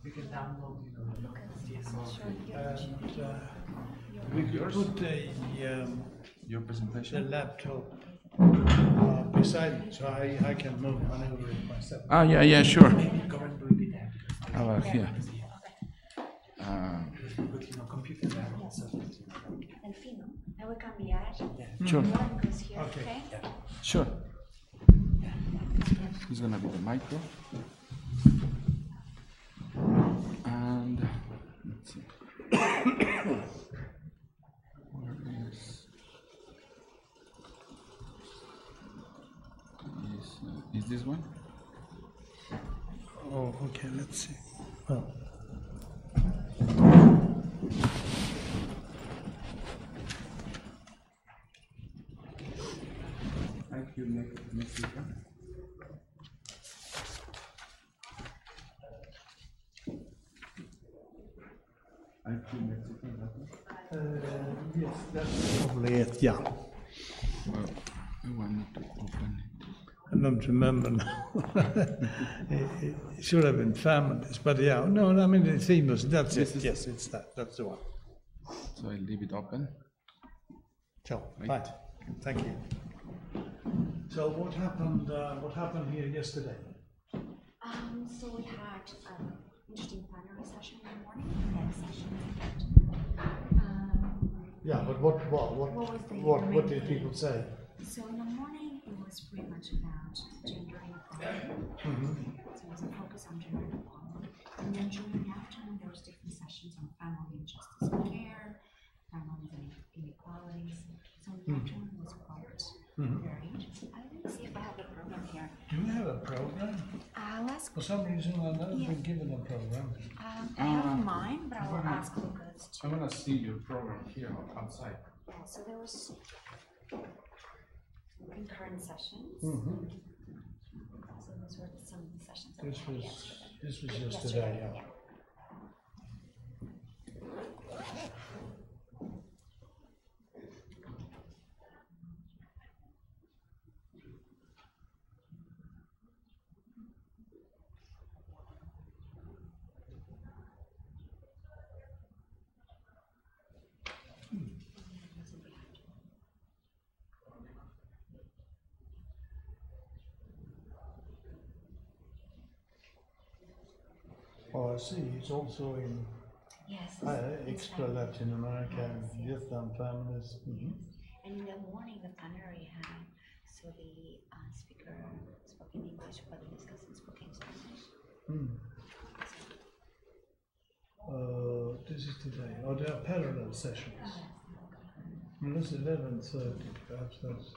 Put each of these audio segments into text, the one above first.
You can download, we could put your presentation. the laptop beside me, so I can maneuver it myself. Ah, yeah, sure. How about here? Sure. Okay. Sure. This is gonna be the micro. And let's see. Where is this one? Oh, okay, let's see. Oh. Thank you, Mexico. Yes, that's probably it, yeah. Well, I wanted to open it. I don't remember now. It should have been families, but yeah, no, I mean the theme was, that's it, yes, it's that, that's the one. So I leave it open. So, fine, thank you. So what happened here yesterday? So we had an interesting plenary session in the morning, and session in the afternoon. Yeah, but what did people say? So in the morning, it was pretty much about gender inequality. So it was a focus on gender inequality. And then during the afternoon, there was different sessions on family and justice and care, family and inequalities. So the afternoon was quite varied. I didn't see if I have a program here. Do you have a program? I'll ask. For some reason, I've never been given a program. I have mine, but I will ask Lucas to. I'm gonna see your program here outside. Yeah, so there was concurrent sessions. So those were some of the sessions that This we had was yesterday, yeah. Oh, I see. It's also in extra Latin America, Vietnam families. And in the morning, the plenary had, so the speaker spoke in English, but the discussants spoke in Spanish. This is today. Oh, there are parallel sessions. Well, that's 11:30. Perhaps that's.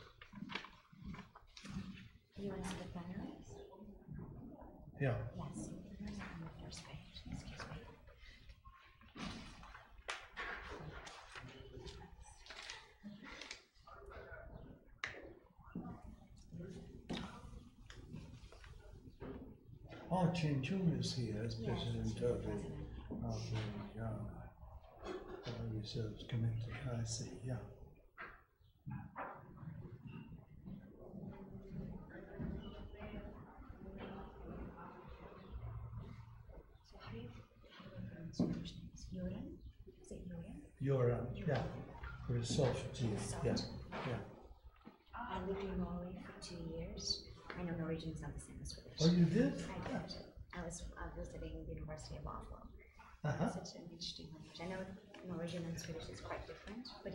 Do you want to see the plenaries? Yeah. Yes. On the first page. Excuse me. Oh, Chen Chung is here as president of the Research Committee. I see, yeah. So how do you pronounce your first name? Is Yoran? Is it Yoran? Yoran, yeah. For a soft G, yeah. I lived in Norway for 2 years. I know Norwegian is not the same as Swedish. Oh, you did? I did. I was visiting the University of Oslo. Such an interesting language. I know Norwegian and Swedish is quite different, but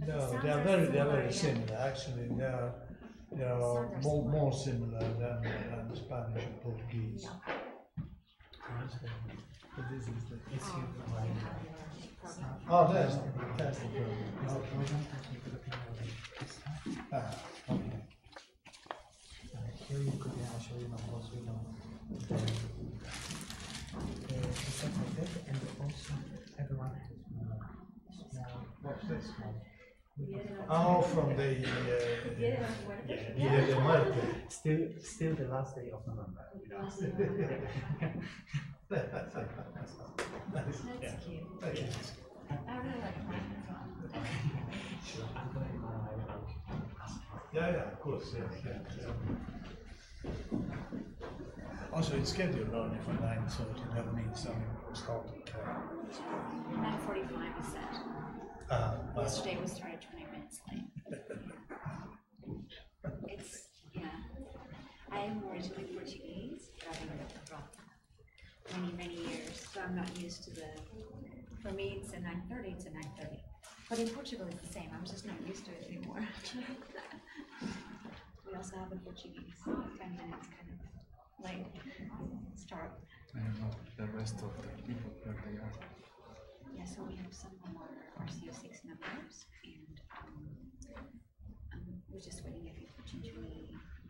no, they are very similar. Actually, they are more similar than Spanish and Portuguese. No. But this is the Program. oh, that's the program. Okay. Here you could show you what we know. Stuff like that, and also everyone has small. What's this one? Oh, from the Dia de Muerte. Still the last day of November. That's cute. Okay. I really like mine as well. Sure. I'm going to Yeah, of course, yeah. Also, it's scheduled only for 9:30. That means something will start at 9:45 is set. Yesterday we started 20 minutes late. I am originally Portuguese, but I've been abroad many years, so I'm not used to for me it's a 9:30, it's a 9:30. But in Portugal it's the same, I'm just not used to it anymore. We also have in Portuguese, 10 minutes kind of late start. I don't know the rest of the people where they are. Yeah, so we have some more RCO6 members, and we're just waiting if you potentially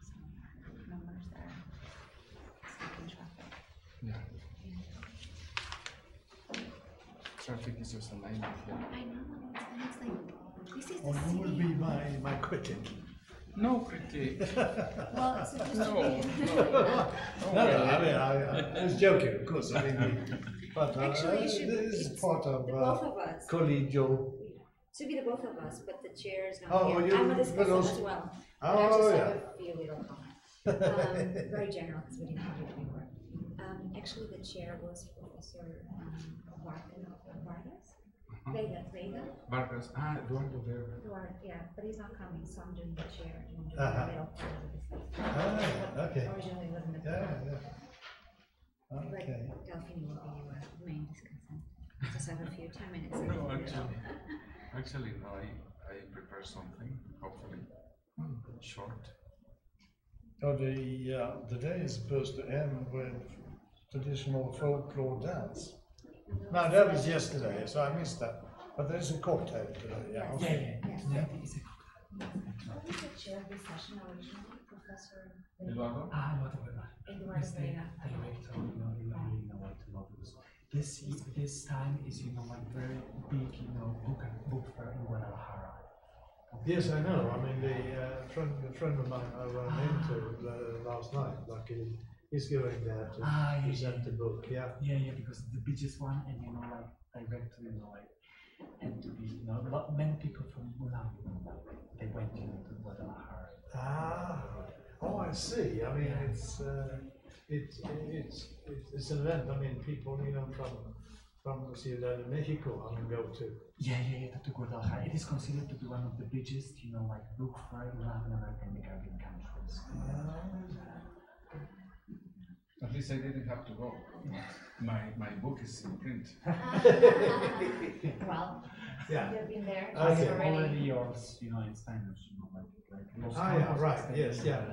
some numbers that are stuck in traffic. Yeah. Traffic is just a nightmare here. I know, and it's like, this is the Or who will city. be my critic? No critique. Well, it's supposed to No. No, I was joking, of course. I mean, but Actually, it should- this is it's part of the both of us. collegial. Should be the both of us, but the chair is not Oh, here. you- I'm a but discussant also- as well. Oh, But I just yeah. have a few little comments. Very general, because we didn't have it before. Actually, the chair was Professor Vargas. Vega. Vargas, Eduardo Vega. Yeah, but he's not coming, so I'm doing the chair. And I'm doing Uh-huh. the middle part of the discussion. Okay. Originally wasn't the Yeah. But Okay. Delphine will be your main discussant. Just have a few 10 minutes. No, actually, no. I prepare something, hopefully short. Oh, the day is supposed to end with traditional folklore dance. No, that was yesterday, so I missed that. But there's a cocktail today, yeah. Okay. Yeah, it's a What was the chair of this session originally, Professor Eduardo? whatever. Eduardo It's the Vega? director, this time is, like very big, book fair in Guadalajara. Yes, I know. I mean, the friend of mine I ran into last night, like he's going there to present the book, yeah. Yeah, because the biggest one, and like directly, and to be, many people from Milan, they went to Guadalajara. Oh, I see. I mean, it's an event. I mean, people, from Ciudad de Mexico, go to. Yeah, to Guadalajara. It is considered to be one of the biggest, like book fair in Latin America and the Caribbean countries. At least I didn't have to go. My book is in print. Well, Yeah. you've been there. Okay. It's Already yours, in Spanish, Yeah, right. Yes, yeah.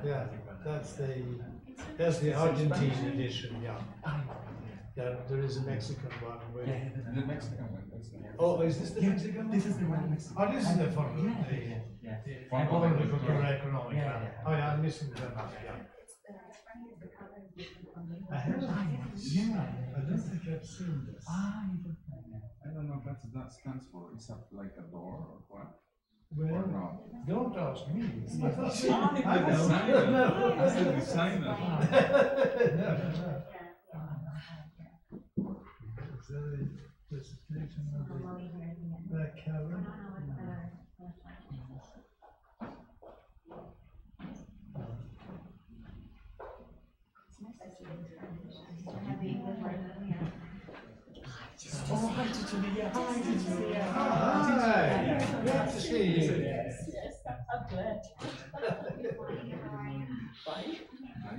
That's the Argentine edition. Yeah. There is a Mexican one. The Mexican one, that's the one. Oh, is this the Mexican one? This is the one Mexican. Oh, this is the fun. Yeah. I'm only looking for economic. Yeah. Oh, yeah, I'm missing them up. Yeah. I haven't. I don't think I've seen this. I don't know what that stands for. Is that like a door or what? Well, Or not? don't ask me. I don't designer. know. That's the designer. Is that a presentation of the cover? Oh, hi, Cecilia. Hi, Cecilia. Hi, glad to see you. Yes, I'm glad.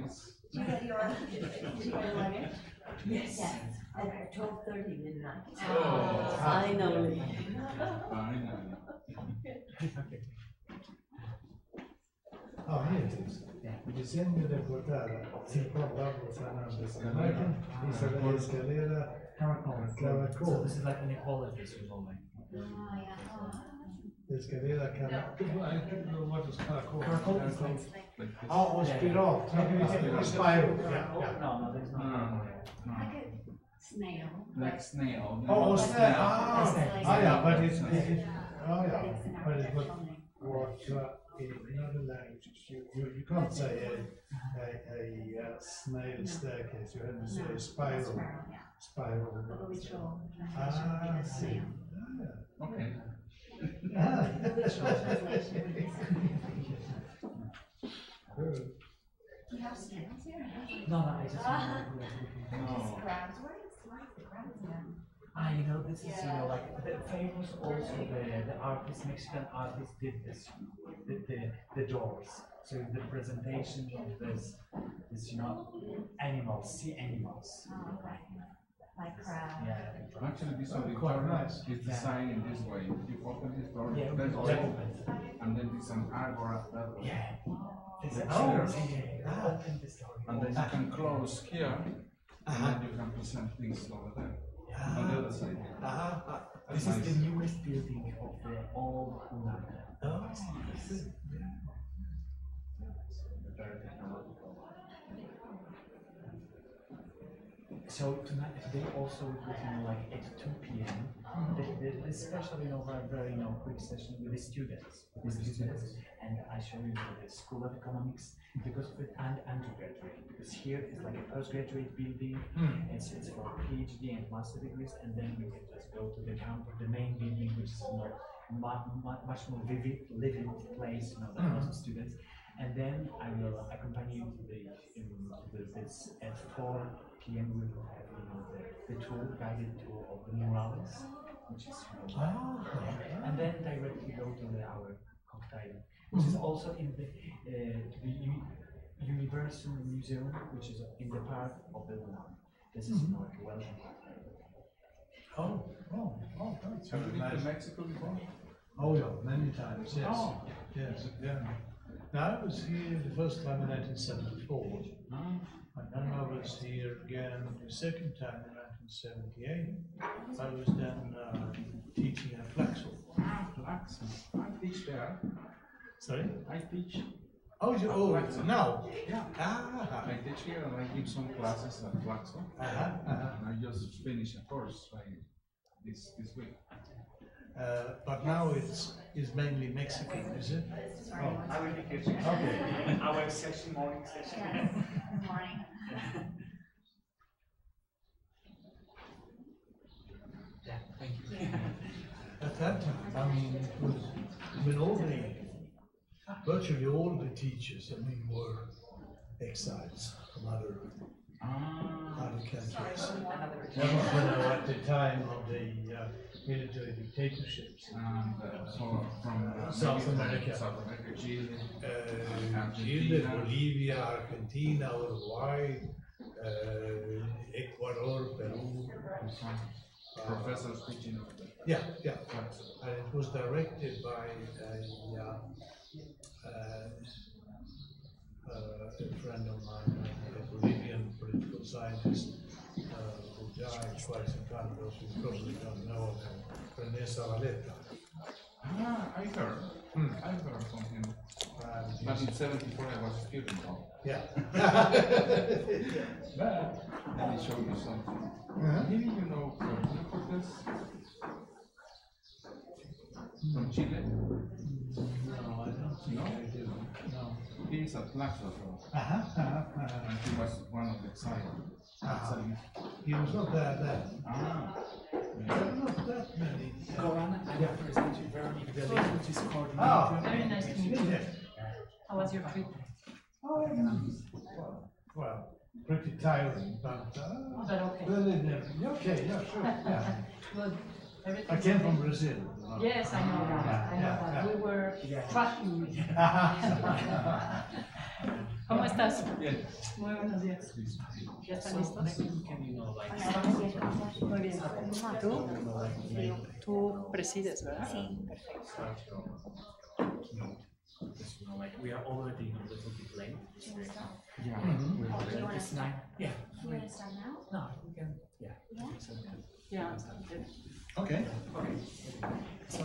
Nice. Do you get your luggage? Yes. At 12:30 midnight. Oh. Finally. Finally. Oh, here it is. Disegno de portada. Si Pablo Fernandez. Escalera. Caracol. Caracol. So this is like Inequalities, Escalera Caracol. I don't know what is Caracol. Caracol is like. Like this. Oh, spiral. Spiral. Yeah. No, there's no. Like a snail. Like snail. Oh, snail. Yeah, but it's But it's an architectural name. what in other languages you can't say a snail staircase. You have to say a spiral. Yeah. Spiral. The literal translation would be the snail. Okay. The literal translation would be snail. crabs. Where is the crabs then? You know, this is, you know, like, the famous also, the artist, Mexican artist did this, the doors. So the presentation of this, you know, animals, sea animals. Oh, okay. Like crabs. Yeah. Actually, this quite auditorium nice. is designed in this way. You open this door, Yeah, there's we already, open. and then there's an agora that way. Yeah. This is Oh. open the story. And then you can close here, and then you can present things over there. On the other side. This That's is the nice. newest building of the old Hunan. Oh, Very technological. So today also we're looking like at 2 p.m. The special, you know, very, you know, quick session with the students. And I show you the School of Economics because and undergraduate, because here is like a postgraduate building. It's for PhD and master degrees, and then you can just go to the campus, the main building, which is much more vivid, living place, you know, than most students. And then I will accompany you to this at 4 p.m. we will have, you know, the tour, guided tour of the murals, which is, you know, and then directly go to our cocktail, which is also in the Universal Museum, which is in the park of the Lunan. This is more welcome. that's Have you very been to nice. Mexico before? Oh, yeah, many times, yes. Oh. Yes, yeah. Now, I was here the first time in 1974, and then I was here again the second time in 1978. I was then teaching at Flaxel. Flaxel. I teach there. Sorry? I teach. It's now? Yeah. Ah, I teach here and I give some classes at Flaxel. And I just finished a course this week. But now it's mainly Mexican, is it? Oh, I will take it. okay. Our session, morning session. Good morning. Yeah, thank you. At that time, I mean, it was, virtually all the teachers, were exiles from other countries. At the time of the military dictatorships. And so from South America. Chile, Chile, Bolivia, Argentina, Uruguay, Ecuador, Peru. professors teaching over there. Yeah. And it was directed by a friend of mine, a Bolivian political scientist who died quite some time ago, so you probably don't know of him, René Zavaleta. I heard. I heard from him. But in 74 I was a student. Yeah. Let me show you something. Maybe you know Cortez from Chile? No, I don't think No? I do. No. He is at Flaxel, and he was one of the exiles. He was not there then. There are not that many. Corana, I will present you Veronique Village, which is coordinator. Very nice to meet you. Yes. How was your trip? Well, pretty tiring, but But okay. okay, yeah, sure, yeah. Good. I came from Brazil. Yes, I know that. I know that. We were tracking. ¿Cómo estás? Bien. Muy buenos días. ¿Ya están listos? Muy bien. Tú presides, ¿verdad? Sí. We are already a little bit late. Yeah. We're it's 9. Yeah. You want to start now? No, we can. Yeah. Yeah? So, Yeah. Okay. So,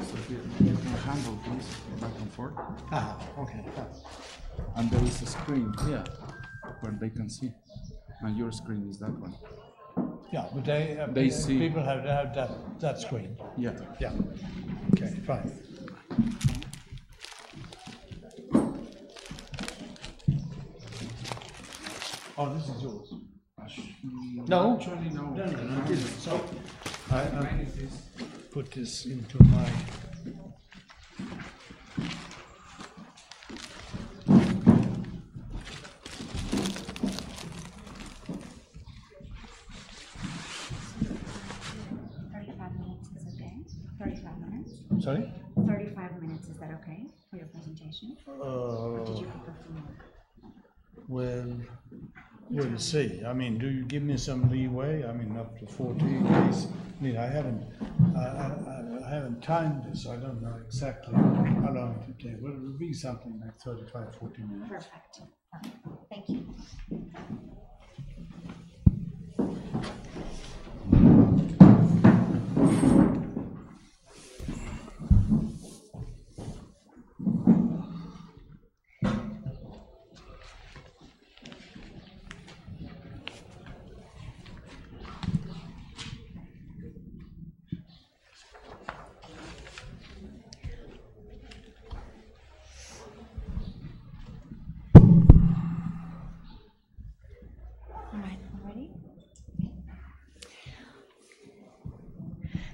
So here you can handle this back and forth. Okay. And there is a screen here where they can see. And your screen is that one. Yeah, but They see. people have that screen. Yeah. Yeah. Okay, fine. Oh, this is yours. No. Actually, no. No, I didn't. So I Mine is this. put this into my. minutes? Sorry? 35 minutes, is that okay for your presentation? Or did you prefer for more? We'll see. I mean, do you give me some leeway? I mean, up to 14 days. I mean, I haven't timed this, so I don't know exactly how long it will take. But it will be something like 35, 40 minutes. Perfect. Thank you.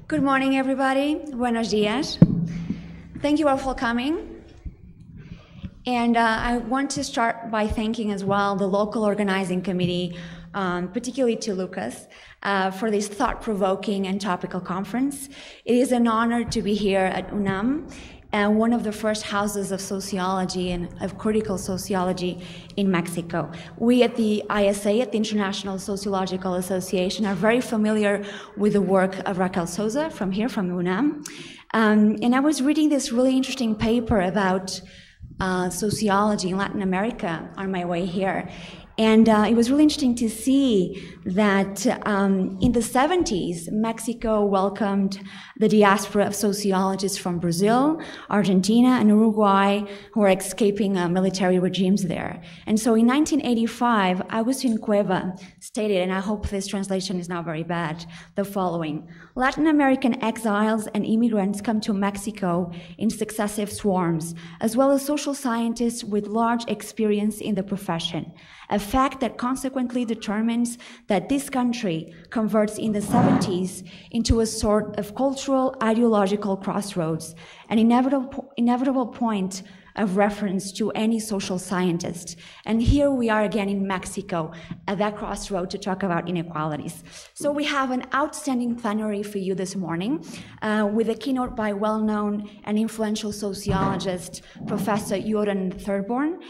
Good morning, everybody. Buenos dias. Thank you all for coming. And I want to start by thanking as well the local organizing committee, particularly to Lucas, for this thought-provoking and topical conference. It is an honor to be here at UNAM, one of the first houses of sociology and of critical sociology in Mexico. We at the ISA, at the International Sociological Association, are very familiar with the work of Raquel Souza from here, from UNAM. And I was reading this really interesting paper about sociology in Latin America on my way here. And it was really interesting to see that in the 70s, Mexico welcomed the diaspora of sociologists from Brazil, Argentina, and Uruguay who were escaping military regimes there. And so in 1985, Agustin Cueva stated, and I hope this translation is not very bad, the following: Latin American exiles and immigrants come to Mexico in successive swarms, as well as social scientists with large experience in the profession. A fact that consequently determines that this country converts in the 70s into a sort of cultural ideological crossroads, an inevitable point of reference to any social scientist. And here we are again in Mexico at that crossroad to talk about inequalities. So we have an outstanding plenary for you this morning with a keynote by well-known and influential sociologist, Professor Joran Thurborn,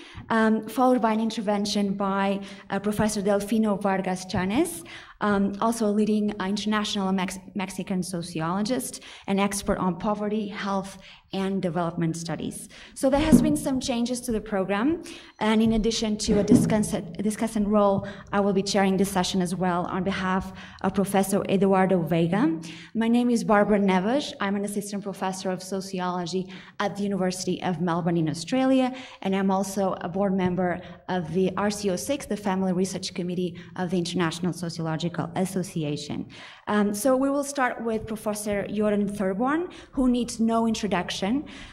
followed by an intervention by Professor Delfino Vargas Chanes, also a leading international Mexican sociologist, an expert on poverty, health, and development studies. So there has been some changes to the program, and in addition to a discussant role, I will be chairing this session as well on behalf of Professor Eduardo Vega. My name is Barbara Neves. I'm an assistant professor of sociology at the University of Melbourne in Australia, and I'm also a board member of the RCO6, the Family Research Committee of the International Sociological Association. So we will start with Professor Joran Thurborn, who needs no introduction.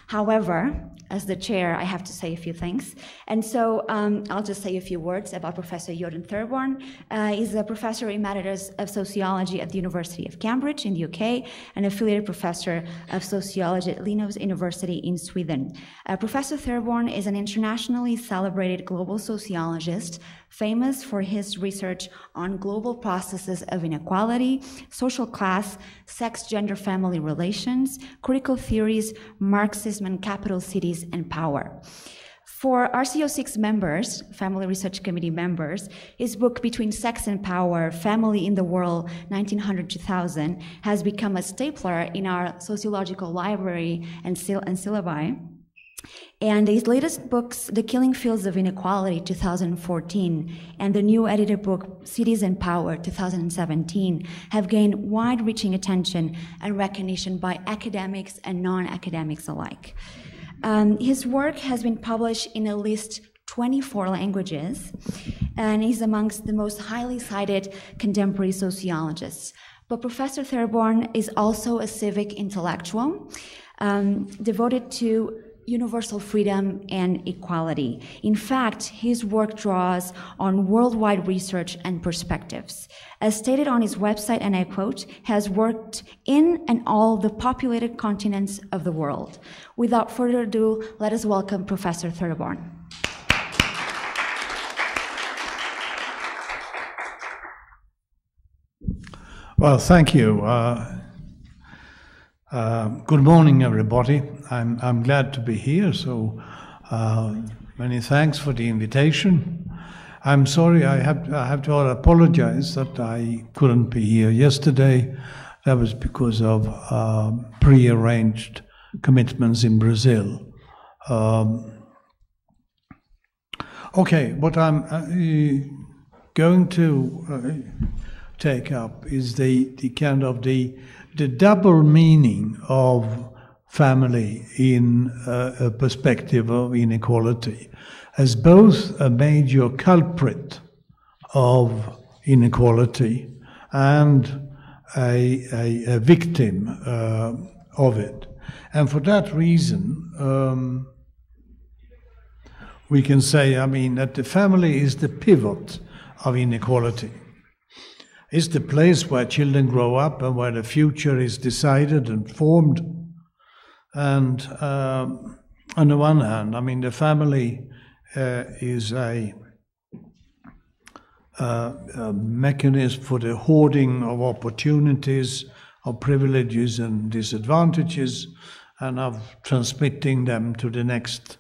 However, as the chair, I have to say a few things. And so I'll just say a few words about Professor Joran Thurborn. He's a professor emeritus of sociology at the University of Cambridge in the UK, and affiliated professor of sociology at Linnaeus University in Sweden. Professor Thurborn is an internationally celebrated global sociologist, famous for his research on global processes of inequality, social class, sex, gender, family relations, critical theories, Marxism and capital cities, and power. For RCO6 members, Family Research Committee members, his book Between Sex and Power, Family in the World, 1900-2000, has become a stapler in our sociological library and syllabi. And his latest books, The Killing Fields of Inequality, 2014, and the new edited book, Cities and Power, 2017, have gained wide-reaching attention and recognition by academics and non-academics alike. His work has been published in at least 24 languages, and he's amongst the most highly cited contemporary sociologists. But Professor Thurborn is also a civic intellectual, devoted to universal freedom and equality. In fact, his work draws on worldwide research and perspectives. As stated on his website, and I quote, has worked in and all the populated continents of the world. Without further ado, let us welcome Professor Thurborn. Well, thank you. Good morning, everybody. I'm glad to be here. So many thanks for the invitation. I'm sorry, I have to apologize that I couldn't be here yesterday. That was because of pre-arranged commitments in Brazil. Okay, what I'm going to take up is the kind of the double meaning of family in a perspective of inequality as both a major culprit of inequality and a victim of it. And for that reason, we can say, that the family is the pivot of inequality. It's the place where children grow up and where the future is decided and formed. And on the one hand, the family is a mechanism for the hoarding of opportunities, of privileges and disadvantages, and of transmitting them to the next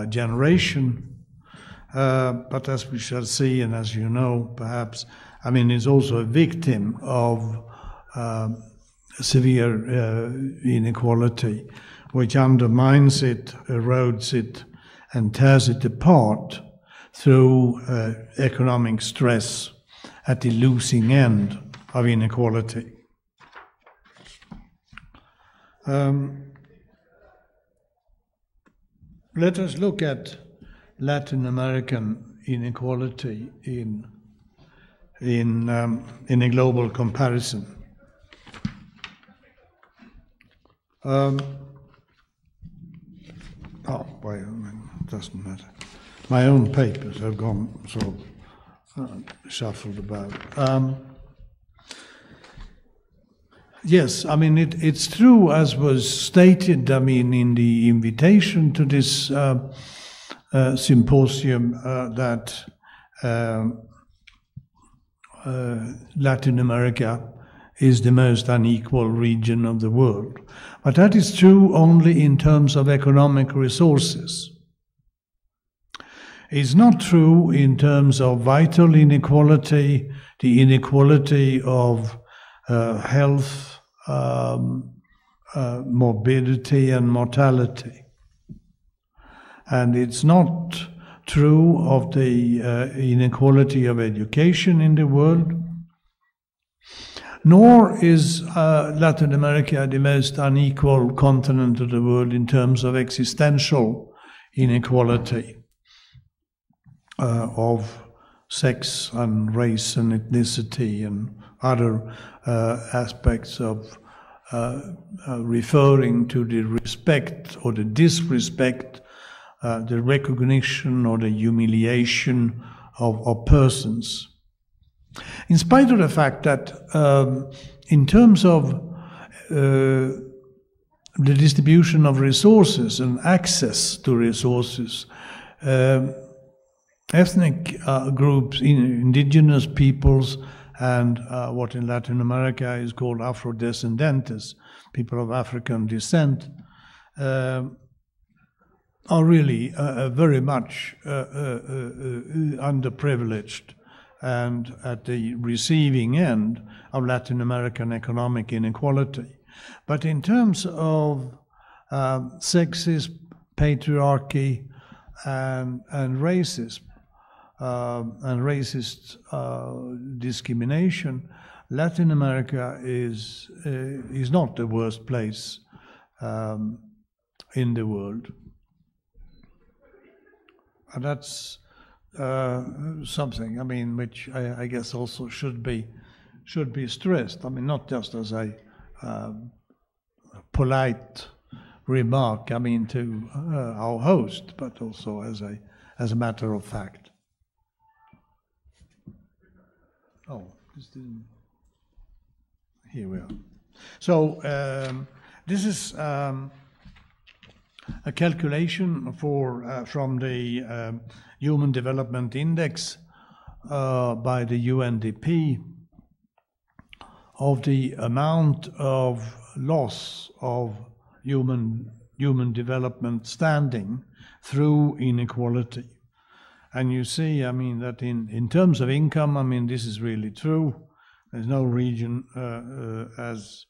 generation. But as we shall see, and as you know, perhaps, is also a victim of severe inequality, which undermines it, erodes it, and tears it apart through economic stress at the losing end of inequality. Let us look at Latin American inequality in a global comparison. It doesn't matter. My own papers have gone sort of shuffled about. Yes, it's true, as was stated, in the invitation to this symposium, that Latin America is the most unequal region of the world. But that is true only in terms of economic resources. It's not true in terms of vital inequality, the inequality of health, morbidity and mortality. And it's not true of the inequality of education in the world, nor is Latin America the most unequal continent of the world in terms of existential inequality of sex and race and ethnicity and other aspects of referring to the respect or the disrespect, the recognition or the humiliation of persons. In spite of the fact that in terms of the distribution of resources and access to resources, ethnic groups, indigenous peoples, and what in Latin America is called Afrodescendentes, people of African descent, are really very much underprivileged and at the receiving end of Latin American economic inequality. But in terms of sexism, patriarchy, and racism, and racist discrimination, Latin America is not the worst place in the world. And that's something, which I guess also should be stressed. Not just as a polite remark, to our host, but also as a matter of fact. Oh, here we are. So this is a calculation from the Human Development Index by the UNDP of the amount of loss of human development standing through inequality. And you see, I mean, that in terms of income, I mean, this is really true. There's no region as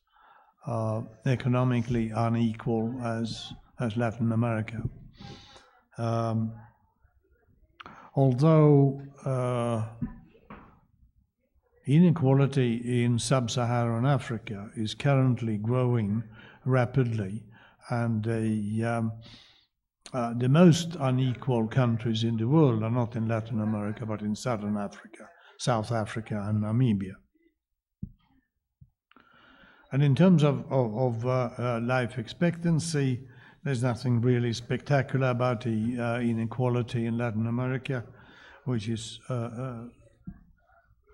economically unequal as Latin America. Although inequality in sub-Saharan Africa is currently growing rapidly, and the most unequal countries in the world are not in Latin America, but in Southern Africa, South Africa and Namibia. And in terms of life expectancy, there's nothing really spectacular about the inequality in Latin America, which is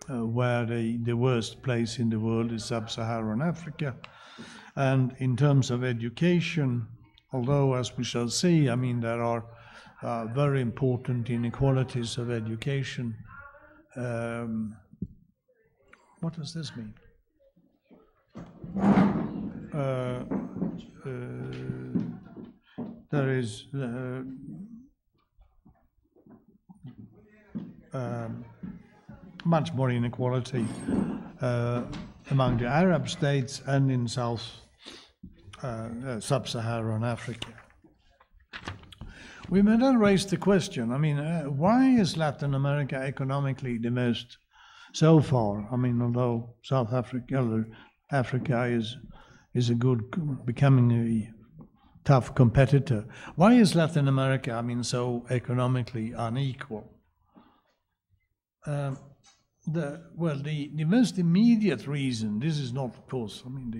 where the worst place in the world is sub-Saharan Africa. And in terms of education, although, as we shall see, I mean, there are very important inequalities of education. What does this mean? There is much more inequality among the Arab states and in sub-Saharan Africa. We may then raise the question, I mean, why is Latin America economically the most so far? I mean, although South Africa is a good, becoming a tough competitor. Why is Latin America, I mean, so economically unequal? The most immediate reason, this is not, of course, I mean,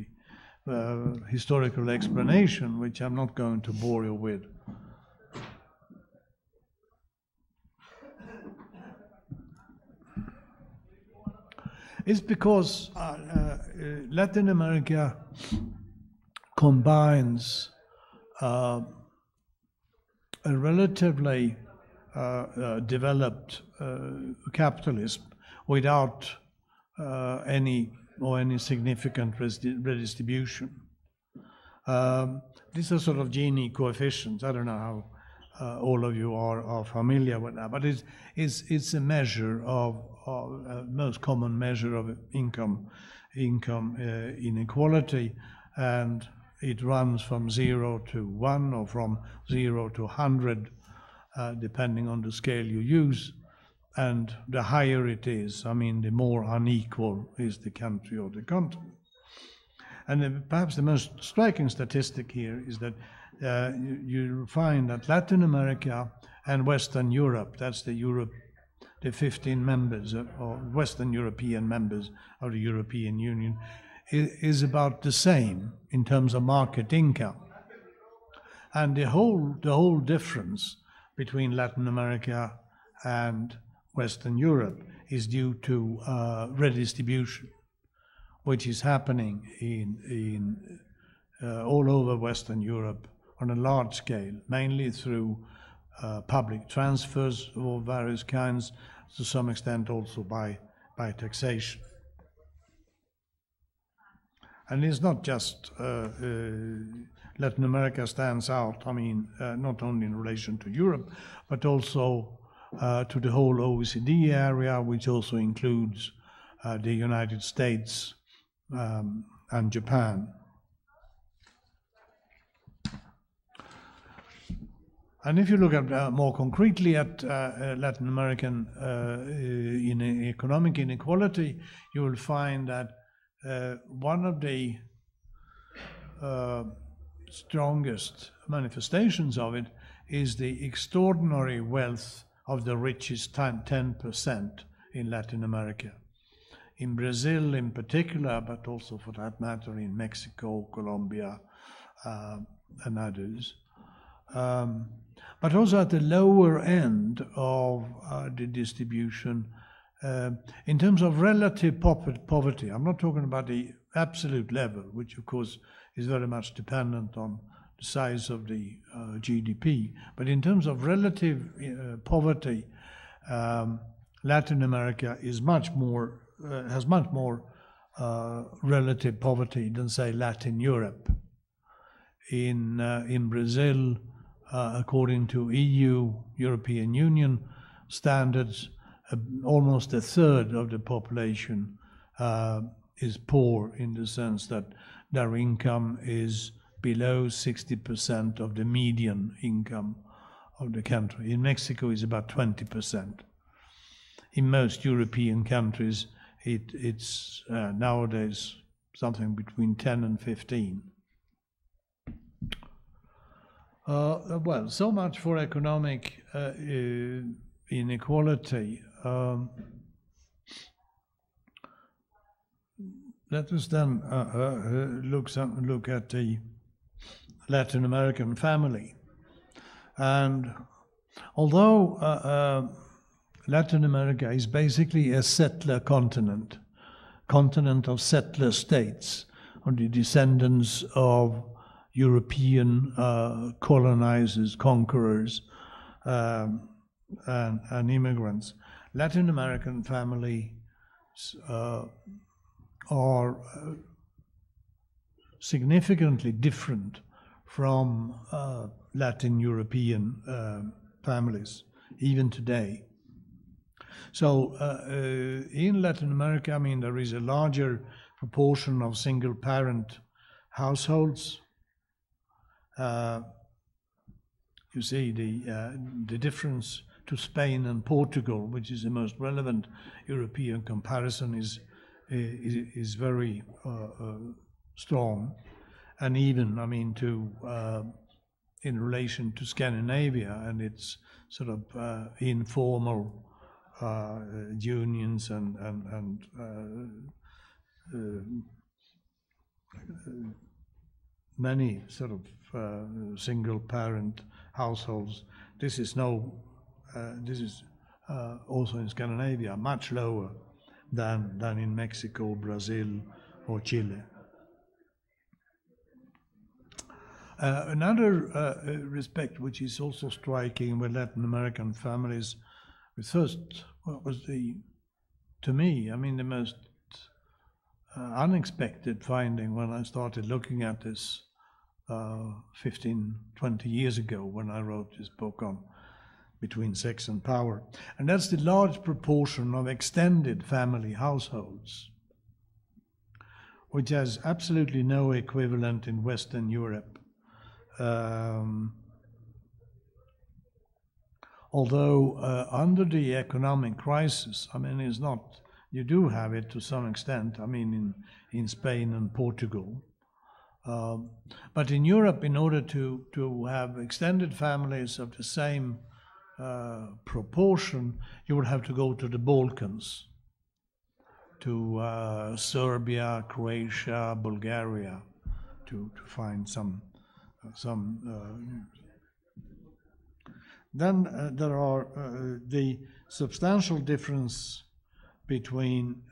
the historical explanation, which I'm not going to bore you with. It's because Latin America combines a relatively developed capitalism without any significant redistribution. These are sort of Gini coefficients. I don't know how all of you are familiar with that, but it's a measure of most common measure of income inequality, and it runs from 0 to 1 or from 0 to 100, depending on the scale you use. And the higher it is, I mean, the more unequal is the country or the continent. And perhaps the most striking statistic here is that you find that Latin America and Western Europe, that's the 15 members or Western European members of the European Union, is about the same in terms of market income. And the whole difference between Latin America and Western Europe is due to redistribution, which is happening in all over Western Europe on a large scale, mainly through public transfers of various kinds, to some extent also by taxation. And it's not just Latin America stands out, I mean, not only in relation to Europe, but also to the whole OECD area, which also includes the United States and Japan. And if you look at more concretely at Latin American economic inequality, you will find that one of the strongest manifestations of it is the extraordinary wealth of the richest 10% in Latin America. In Brazil in particular, but also for that matter in Mexico, Colombia, and others. But also at the lower end of the distribution, in terms of relative poverty. I'm not talking about the absolute level, which of course is very much dependent on the size of the GDP, but in terms of relative poverty, Latin America is much more has much more relative poverty than, say, Latin Europe. In Brazil, according to European Union standards, almost a third of the population is poor, in the sense that their income is below 60% of the median income of the country. In Mexico, it's about 20%. In most European countries, it's nowadays something between 10 and 15. Well, so much for economic inequality. Let us then look at the Latin American family. And although Latin America is basically a settler continent of settler states, or the descendants of European colonizers, conquerors, and immigrants. Latin American families are significantly different from Latin European families, even today. So in Latin America, I mean, there is a larger proportion of single-parent households. You see, the difference to Spain and Portugal, which is the most relevant European comparison, is very strong, and even, I mean, in relation to Scandinavia and its sort of informal unions and many sort of single-parent households. This is also in Scandinavia much lower than in Mexico, Brazil, or Chile. Another respect which is also striking with Latin American families, first, what was to me, I mean, the most unexpected finding when I started looking at this 15, 20 years ago, when I wrote this book on Between Sex and Power. And that's the large proportion of extended family households, which has absolutely no equivalent in Western Europe. Although under the economic crisis, I mean, it's not, you do have it to some extent, I mean, in Spain and Portugal. But in Europe, in order to have extended families of the same proportion, you would have to go to the Balkans, to Serbia, Croatia, Bulgaria, to find some. Then there are the substantial difference between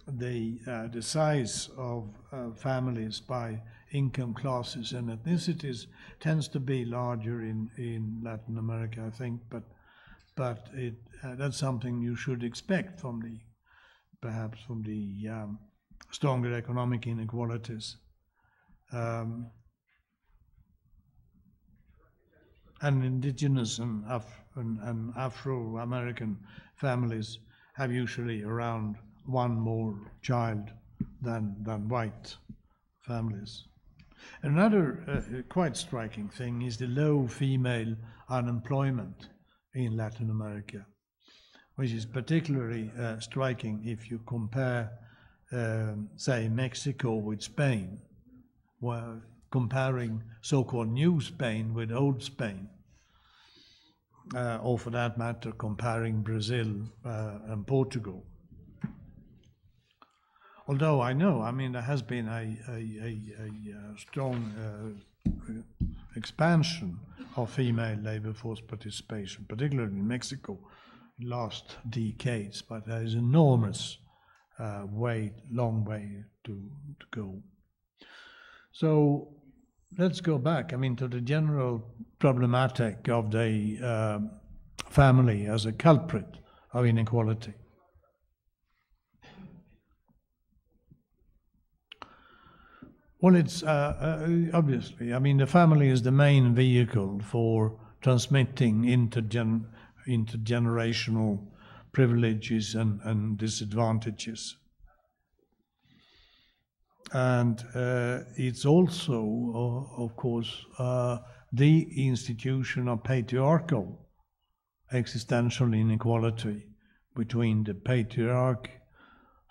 the size of families by income classes and ethnicities tends to be larger in Latin America, I think, but that's something you should expect from perhaps from the stronger economic inequalities. And indigenous and Afro-American families have usually around one more child than white families. Another quite striking thing is the low female unemployment in Latin America, which is particularly striking if you compare, say, Mexico with Spain, where comparing so-called New Spain with Old Spain, or for that matter, comparing Brazil and Portugal. Although I know, I mean, there has been a strong expansion of female labor force participation, particularly in Mexico, in the last decades, but there is enormous long way to go. So let's go back, I mean, to the general problematic of the family as a culprit of inequality. Well, it's obviously, I mean, the family is the main vehicle for transmitting intergenerational privileges and disadvantages. And it's also, of course, the institution of patriarchal existential inequality between the patriarch,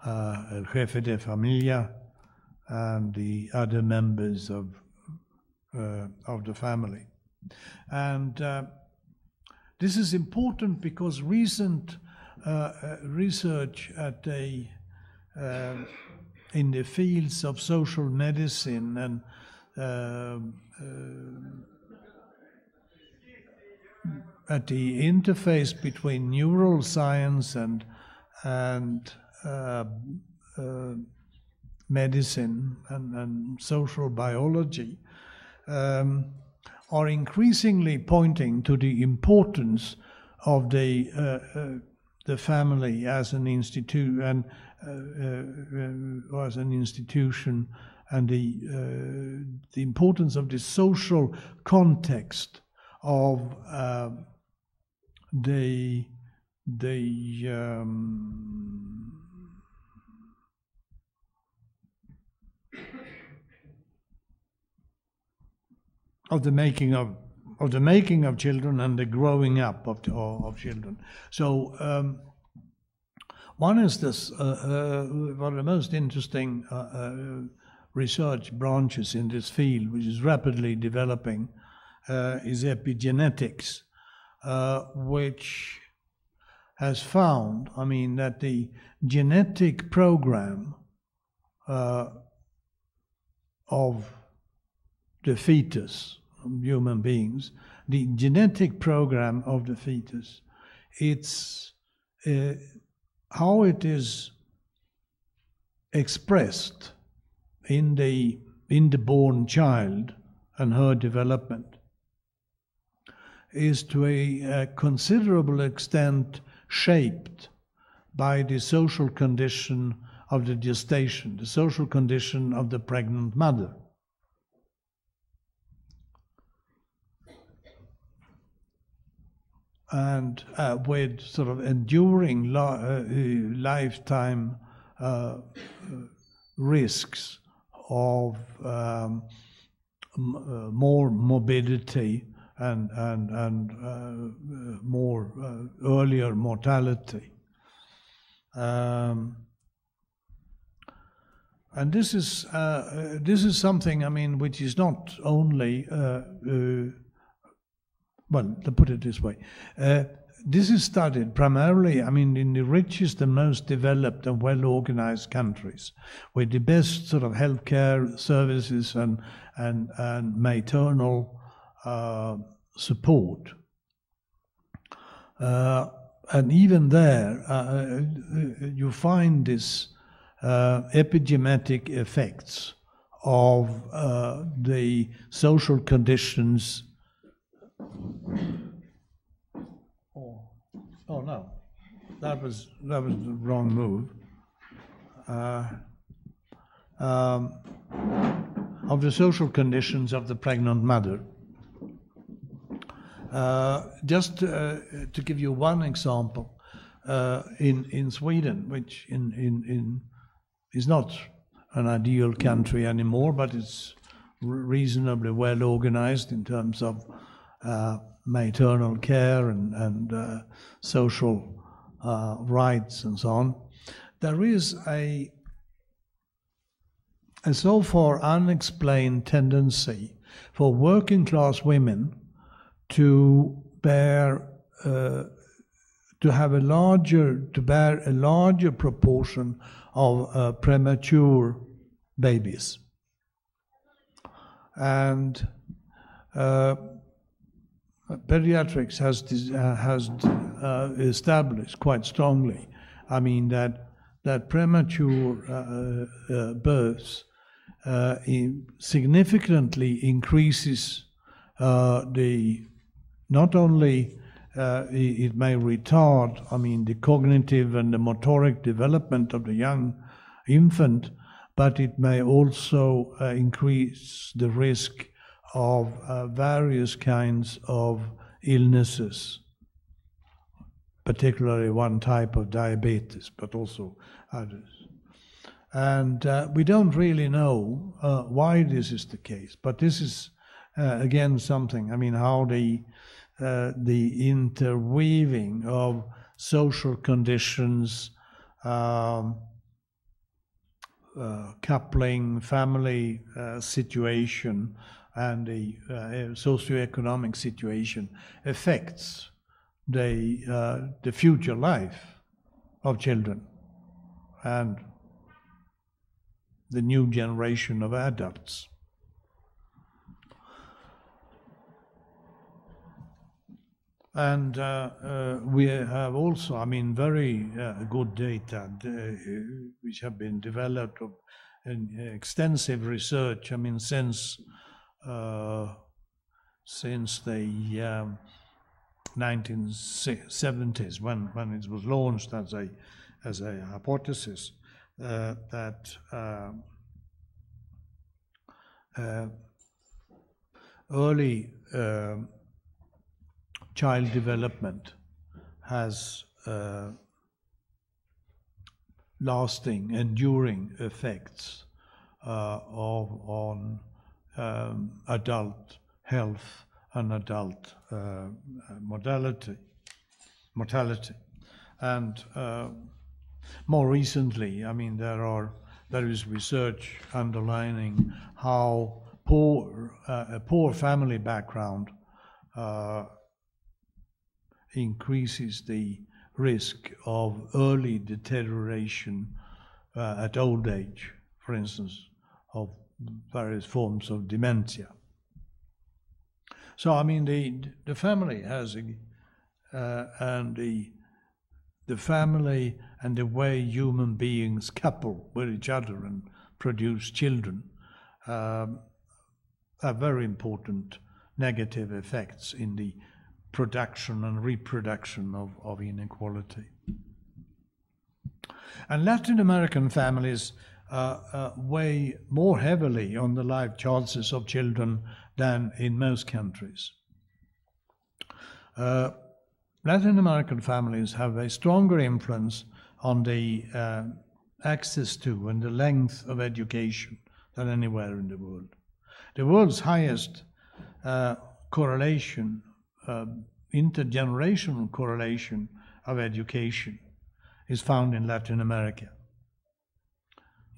el jefe de familia, and the other members of the family. And this is important because recent research in the fields of social medicine and at the interface between neuroscience and medicine and social biology are increasingly pointing to the importance of the family as an institution and the importance of the social context of the making of children and the growing up of children. So one is this one of the most interesting research branches in this field, which is rapidly developing, is epigenetics, which has found, I mean, that the genetic program of the fetus, human beings, the genetic program of the fetus, it's how it is expressed in the born child and her development is to a considerable extent shaped by the social condition of the gestation, the social condition of the pregnant mother. And with sort of enduring lifetime risks of more morbidity and more earlier mortality. And this is something, I mean, which is not only well, to put it this way, this is studied primarily, I mean, in the richest and most developed and well-organized countries, with the best sort of healthcare services and maternal support. And even there, you find this epigenetic effects of the social conditions. Oh no, that was the wrong move. Of the social conditions of the pregnant mother. Just to give you one example, in Sweden, which is not an ideal country anymore, but it's reasonably well organized in terms of maternal care and social rights and so on. There is a so far unexplained tendency for working class women to bear a larger proportion of premature babies, and pediatrics has established quite strongly, I mean, that premature births significantly increases not only it may retard, I mean, the cognitive and the motoric development of the young infant, but it may also increase the risk of various kinds of illnesses, particularly one type of diabetes, but also others. And we don't really know why this is the case, but this is again something, I mean, how the interweaving of social conditions, coupling, family situation, and the socioeconomic situation affects the future life of children and the new generation of adults. And we have also, I mean, very good data which have been developed of extensive research. I mean, since the 1970s, when it was launched as a hypothesis that early child development has lasting, enduring effects on adult health and adult mortality. And more recently, I mean, there is research underlining how a poor family background increases the risk of early deterioration at old age, for instance, of various forms of dementia. So, I mean, the family has, and the family and the way human beings couple with each other and produce children have very important negative effects in the production and reproduction of inequality. And Latin American families weigh more heavily on the life chances of children than in most countries. Latin American families have a stronger influence on the access to and the length of education than anywhere in the world. The world's highest correlation, intergenerational correlation of education is found in Latin America,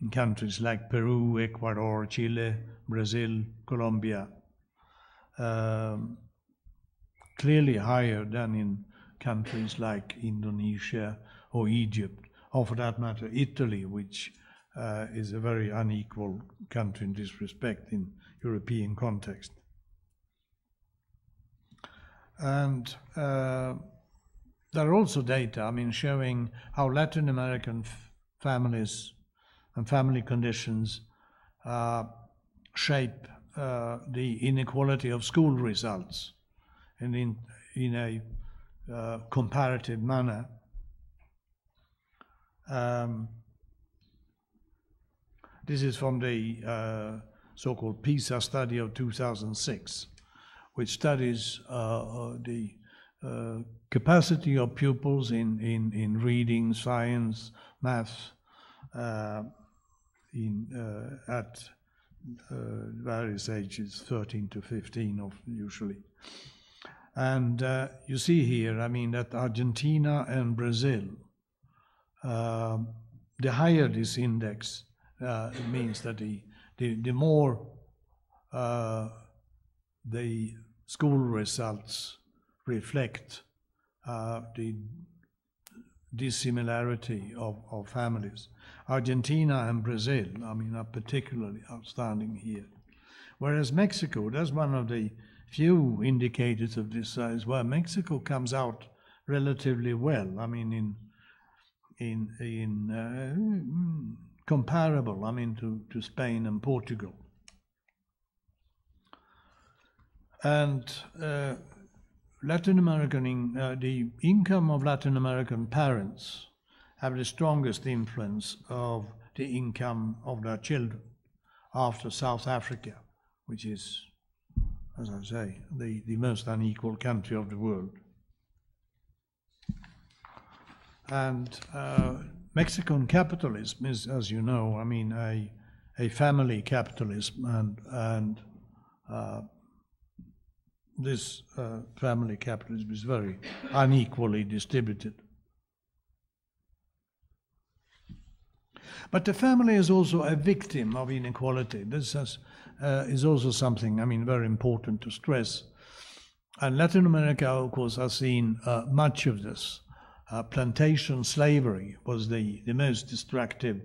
in countries like Peru, Ecuador, Chile, Brazil, Colombia, clearly higher than in countries like Indonesia or Egypt, or for that matter, Italy, which is a very unequal country in this respect in European context. And there are also data, I mean, showing how Latin American families and family conditions shape the inequality of school results in a comparative manner. This is from the so-called PISA study of 2006, which studies the capacity of pupils in reading, science, maths, at various ages, 13 to 15 usually. And you see here, I mean, that Argentina and Brazil, the higher this index, it means that the more the school results reflect the dissimilarity of families. Argentina and Brazil, I mean, are particularly outstanding here. Whereas Mexico, that's one of the few indicators of this size where Mexico comes out relatively well. I mean, in comparable, I mean, to Spain and Portugal. And Latin American, the income of Latin American parents have the strongest influence of the income of their children, after South Africa, which is, as I say, the most unequal country of the world. And Mexican capitalism is, as you know, I mean, a family capitalism, and this family capitalism is very unequally distributed. But the family is also a victim of inequality. This is also something, I mean, very important to stress. And Latin America, of course, has seen much of this. Plantation slavery was the most destructive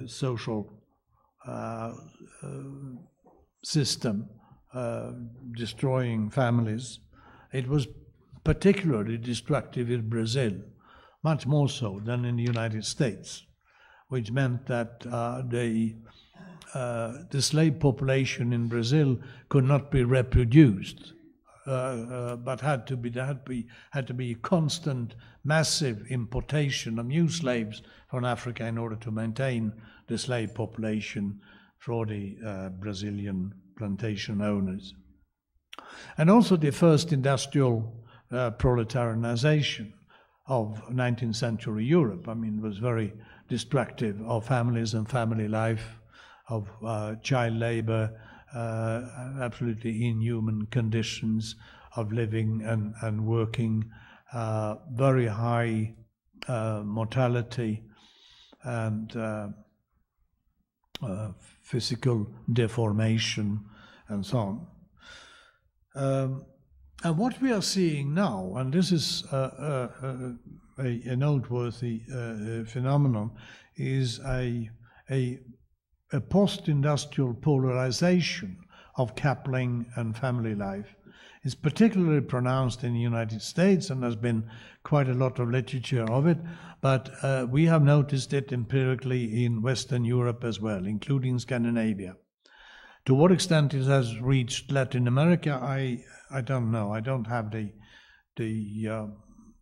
social system, destroying families. It was particularly destructive in Brazil, much more so than in the United States, which meant that the slave population in Brazil could not be reproduced, but had to be constant, massive importation of new slaves from Africa in order to maintain the slave population for the Brazilian plantation owners. And also the first industrial proletarianization of 19th century Europe, I mean, was very destructive of families and family life, of child labor, absolutely inhuman conditions of living and working, very high mortality and physical deformation and so on. And what we are seeing now, and this is a noteworthy phenomenon, is a post-industrial polarization of coupling and family life. It's particularly pronounced in the United States, and there's been quite a lot of literature of it, but we have noticed it empirically in Western Europe as well, including Scandinavia. To what extent it has reached Latin America, I don't know. I don't have the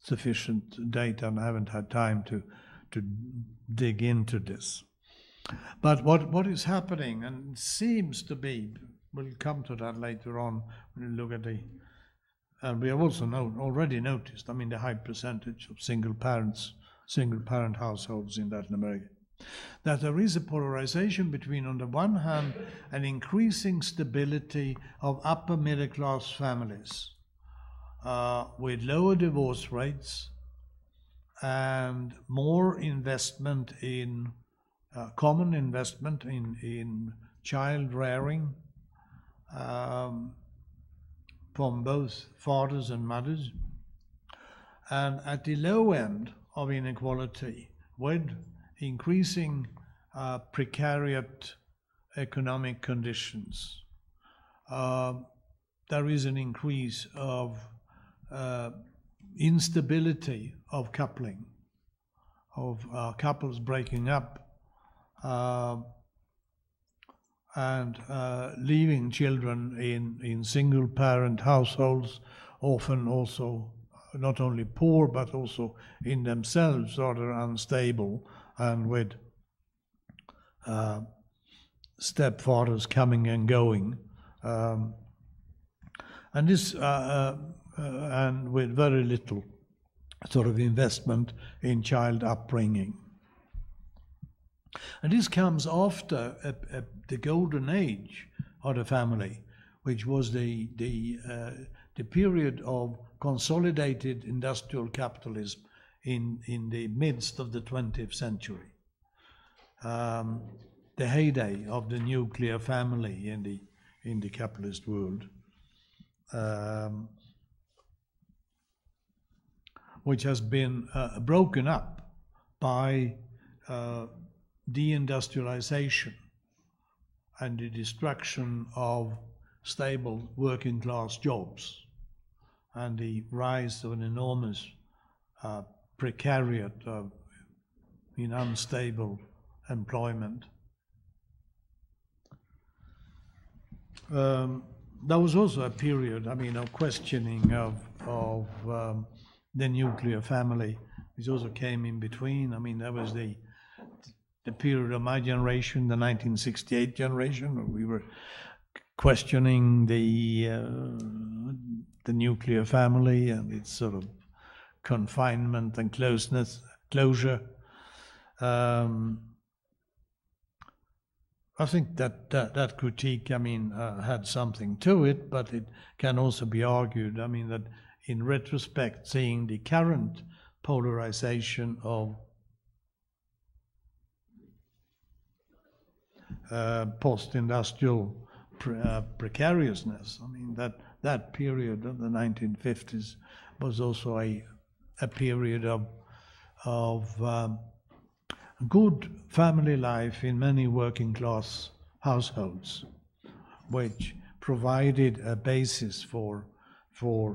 sufficient data, and I haven't had time to dig into this. But what is happening, and seems to be, we'll come to that later on when we look at and we have also already noticed, I mean, the high percentage of single parent households in Latin America, that there is a polarization between, on the one hand, an increasing stability of upper middle class families with lower divorce rates and more investment in common investment in child rearing from both fathers and mothers, and at the low end of inequality with increasing precariat economic conditions, there is an increase of instability of coupling, of couples breaking up and leaving children in single-parent households, often also not only poor but also in themselves rather unstable, and with stepfathers coming and going, and this and with very little sort of investment in child upbringing. And this comes after the golden age of the family, which was the period of consolidated industrial capitalism in the midst of the 20th century. The heyday of the nuclear family in the capitalist world, which has been broken up by deindustrialization and the destruction of stable working class jobs and the rise of an enormous precariat in unstable employment. There was also a period, I mean, of questioning of the nuclear family, which also came in between. I mean, there was the the period of my generation, the 1968 generation, where we were questioning the nuclear family and its sort of confinement and closure. I think that critique, had something to it, but it can also be argued, that in retrospect, seeing the current polarization of post-industrial precariousness, that period of the 1950s was also a period of good family life in many working class households, which provided a basis for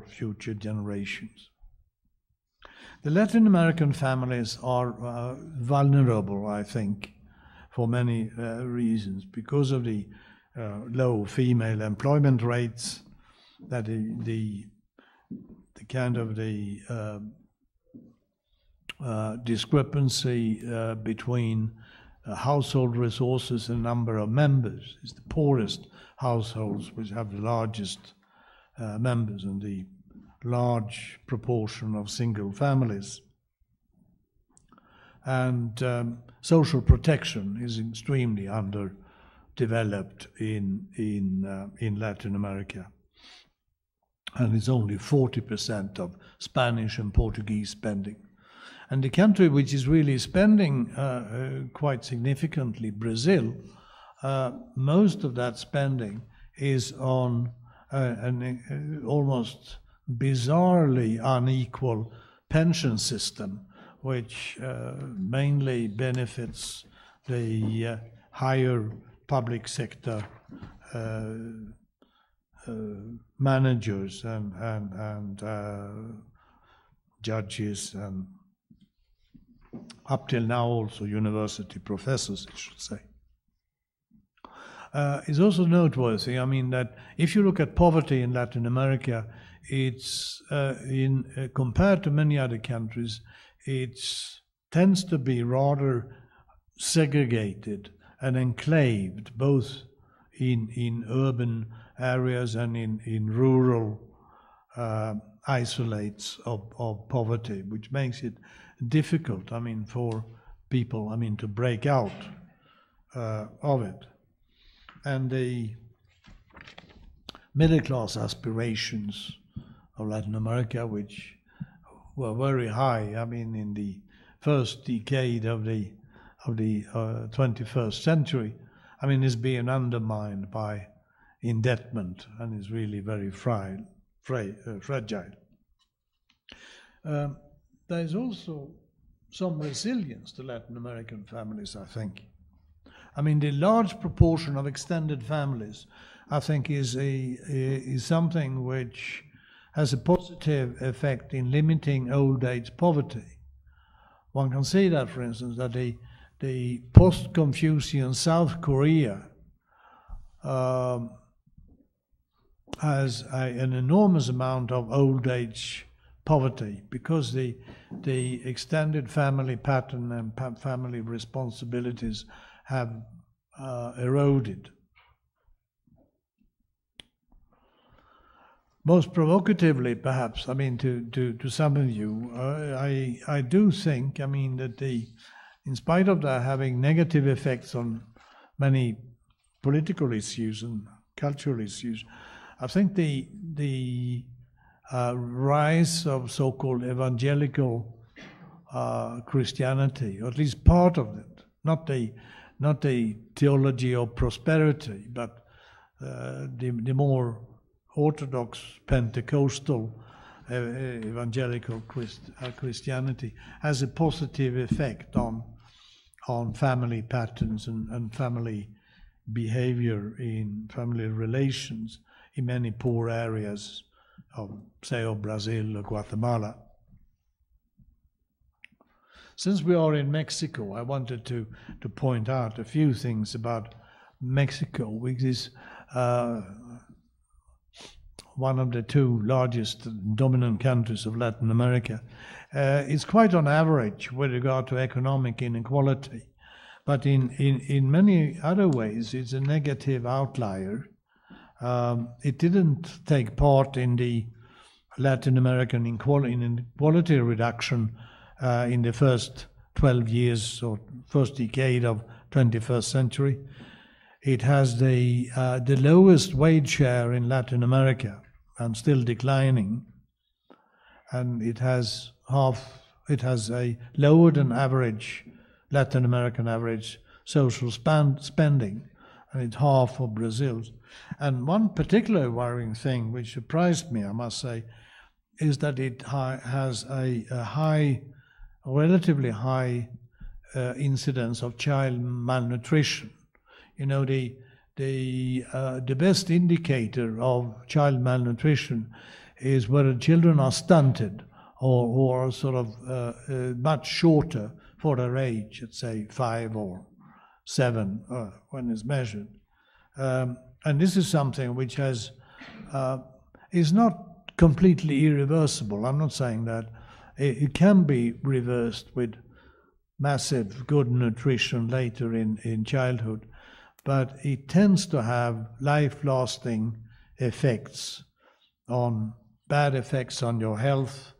future generations. The Latin American families are vulnerable, I think, for many reasons, because of the low female employment rates, that the kind of the discrepancy between household resources and number of members. It's the poorest households which have the largest members, and the large proportion of single families. And social protection is extremely underdeveloped in Latin America. And it's only 40% of Spanish and Portuguese spending. And the country which is really spending quite significantly, Brazil, most of that spending is on an almost bizarrely unequal pension system, which mainly benefits the higher public sector managers and judges, and up till now also university professors, I should say. It's also noteworthy, that if you look at poverty in Latin America, it's compared to many other countries, it tends to be rather segregated and enclaved, both in urban areas and in rural isolates of poverty, which makes it difficult, for people, to break out of it. And the middle class aspirations of Latin America, which were very high, in the first decade of the 21st century, is being undermined by indebtment and is really very fragile. There is also some resilience to Latin American families, I think. The large proportion of extended families, I think, is something which has a positive effect in limiting old age poverty. One can see that, for instance, that the post-Confucian South Korea has an enormous amount of old age poverty, because the extended family pattern and family responsibilities have eroded. Most provocatively, perhaps, to some of you, I do think, that in spite of that having negative effects on many political issues and cultural issues, I think the rise of so-called evangelical Christianity, or at least part of it, not the theology of prosperity, but the more orthodox Pentecostal evangelical Christianity, has a positive effect on family patterns and family behavior in family relations in many poor areas of Brazil or Guatemala. Since we are in Mexico, I wanted to point out a few things about Mexico, which is one of the two largest dominant countries of Latin America. It's quite on average with regard to economic inequality, But in many other ways, it's a negative outlier. It didn't take part in the Latin American inequality reduction in the first 12 years or first decade of 21st century. It has the lowest wage share in Latin America and still declining, and it has a lower than average Latin American average social spending, and it's half of Brazil's. And one particular worrying thing which surprised me, I must say, is that it has a relatively high incidence of child malnutrition. You know, the best indicator of child malnutrition is whether children are stunted or sort of much shorter for their age, let's say 5 or 7 when it's measured. And this is something which is not completely irreversible. I'm not saying that. It can be reversed with massive good nutrition later in childhood, but it tends to have life-lasting effects bad effects on your health,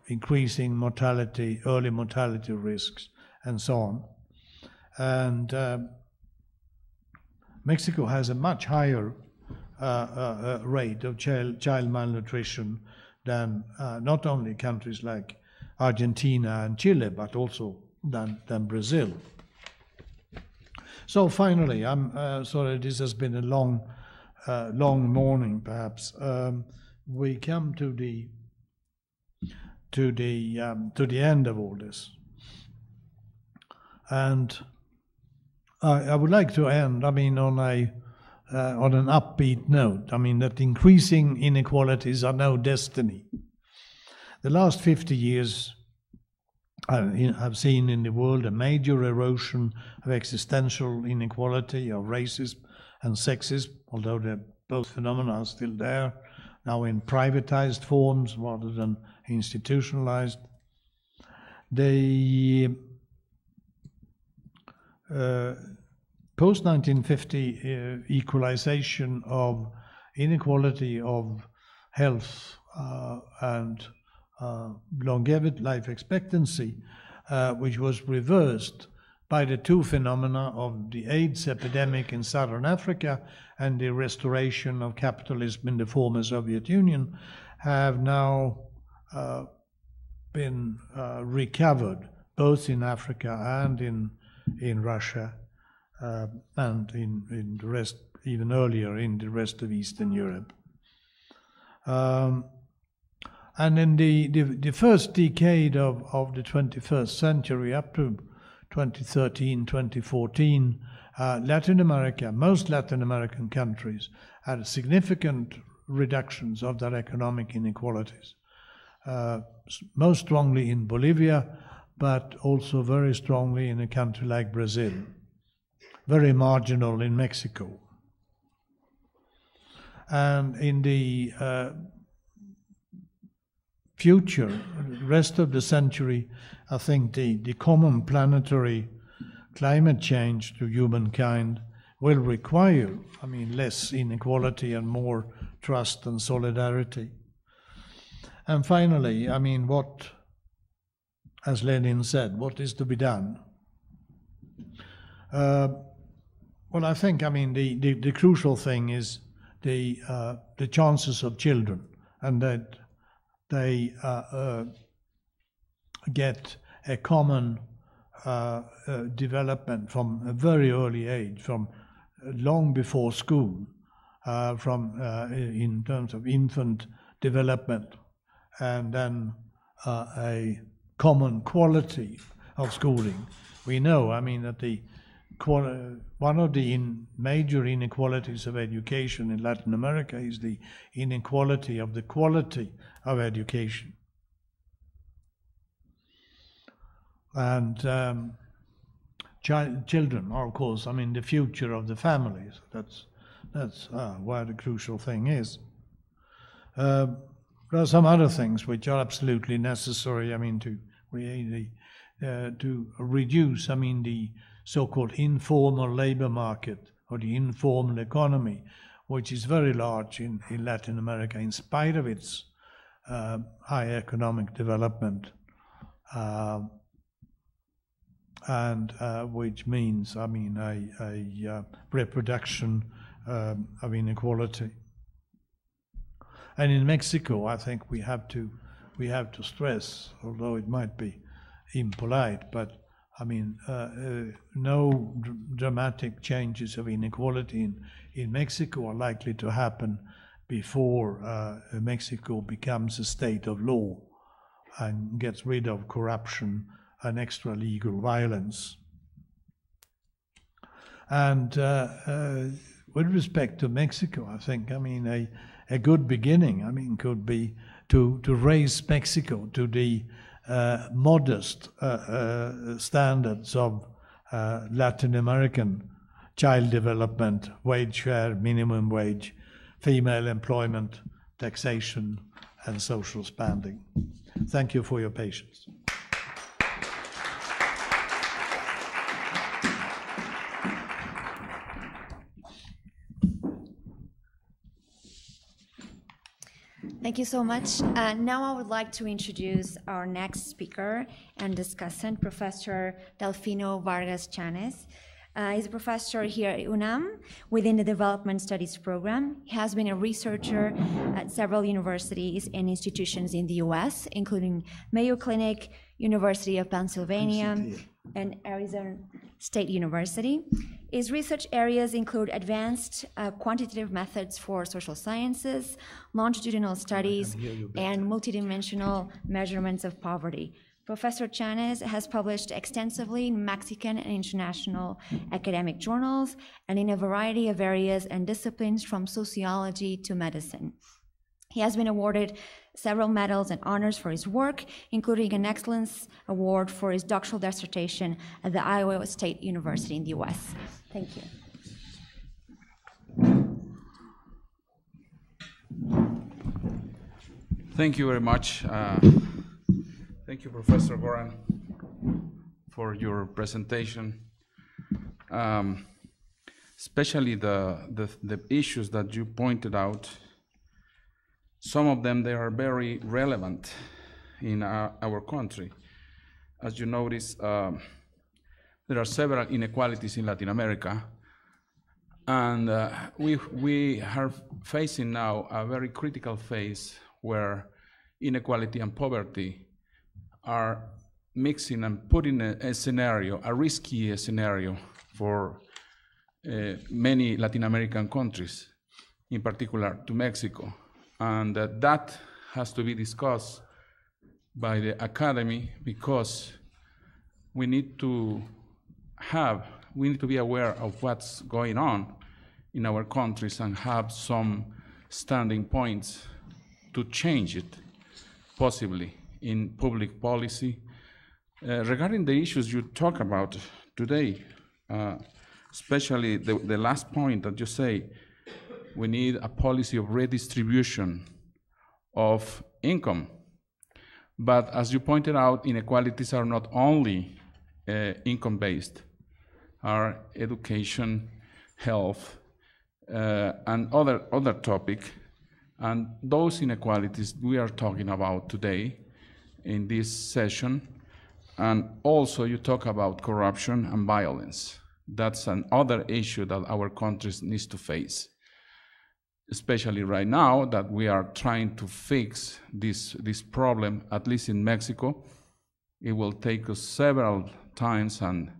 increasing mortality, early mortality risks, and so on. And Mexico has a much higher rate of child malnutrition than not only countries like Argentina and Chile, but also than Brazil. So finally, I'm sorry this has been a long morning, perhaps. We come to the end of all this, and I would like to end, on an upbeat note. That increasing inequalities are no destiny. The last 50 years have seen in the world a major erosion of existential inequality, of racism and sexism, although both phenomena are still there, now in privatized forms rather than institutionalized. The post-1950 equalization of inequality of health and longevity, life expectancy, which was reversed by the two phenomena of the AIDS epidemic in Southern Africa and the restoration of capitalism in the former Soviet Union, have now been recovered both in Africa and in Russia, and in the rest, even earlier in the rest of Eastern Europe. And in the first decade of the 21st century, up to 2013, 2014, Latin America, most Latin American countries had significant reductions of their economic inequalities. Most strongly in Bolivia, but also very strongly in a country like Brazil. Very marginal in Mexico. And in the future, the rest of the century, I think the common planetary climate change to humankind will require, less inequality and more trust and solidarity. And finally, what, as Lenin said, what is to be done? Well, I think, the crucial thing is the chances of children, and that they get a common development from a very early age, from long before school, in terms of infant development, and then a common quality of schooling. We know, that one of the major inequalities of education in Latin America is the inequality of the quality of education. And children are, of course, the future of the families. That's where the crucial thing is. There are some other things which are absolutely necessary, to create to reduce, I mean, the so-called informal labor market or the informal economy, which is very large in Latin America in spite of its high economic development, and which means, I mean, a reproduction of inequality. And in Mexico, I think we have to stress, although it might be impolite, but I mean, no dramatic changes of inequality in Mexico are likely to happen before Mexico becomes a state of law and gets rid of corruption and extra-legal violence. And with respect to Mexico, I think, I mean, a good beginning, I mean, could be to raise Mexico to the modest standards of Latin American child development, wage share, minimum wage, female employment, taxation, and social spending. Thank you for your patience. Thank you so much. Now I would like to introduce our next speaker and discussant, Professor Delfino Vargas Chanes. He's a professor here at UNAM within the Development Studies program. He has been a researcher at several universities and institutions in the US, including Mayo Clinic, University of Pennsylvania, and Arizona State University. His research areas include advanced quantitative methods for social sciences, longitudinal studies, and multidimensional measurements of poverty. Professor Chanes has published extensively in Mexican and international academic journals and in a variety of areas and disciplines from sociology to medicine. He has been awarded several medals and honors for his work, including an Excellence Award for his doctoral dissertation at the Iowa State University in the US. Thank you. Thank you very much. Thank you, Professor Goran, for your presentation. Especially the issues that you pointed out. Some of them, they are very relevant in our country. As you notice, there are several inequalities in Latin America, and we are facing now a very critical phase where inequality and poverty are mixing and putting a scenario, a risky scenario for many Latin American countries, in particular to Mexico. And that has to be discussed by the academy, because we need to be aware of what's going on in our countries and have some standing points to change it, possibly in public policy. Regarding the issues you talk about today, especially the last point that you say, we need a policy of redistribution of income. But as you pointed out, inequalities are not only income-based, are education, health, and other topic. And those inequalities we are talking about today in this session. And also you talk about corruption and violence. That's another issue that our countries needs to face, especially right now that we are trying to fix this problem, at least in Mexico. It will take us several times, and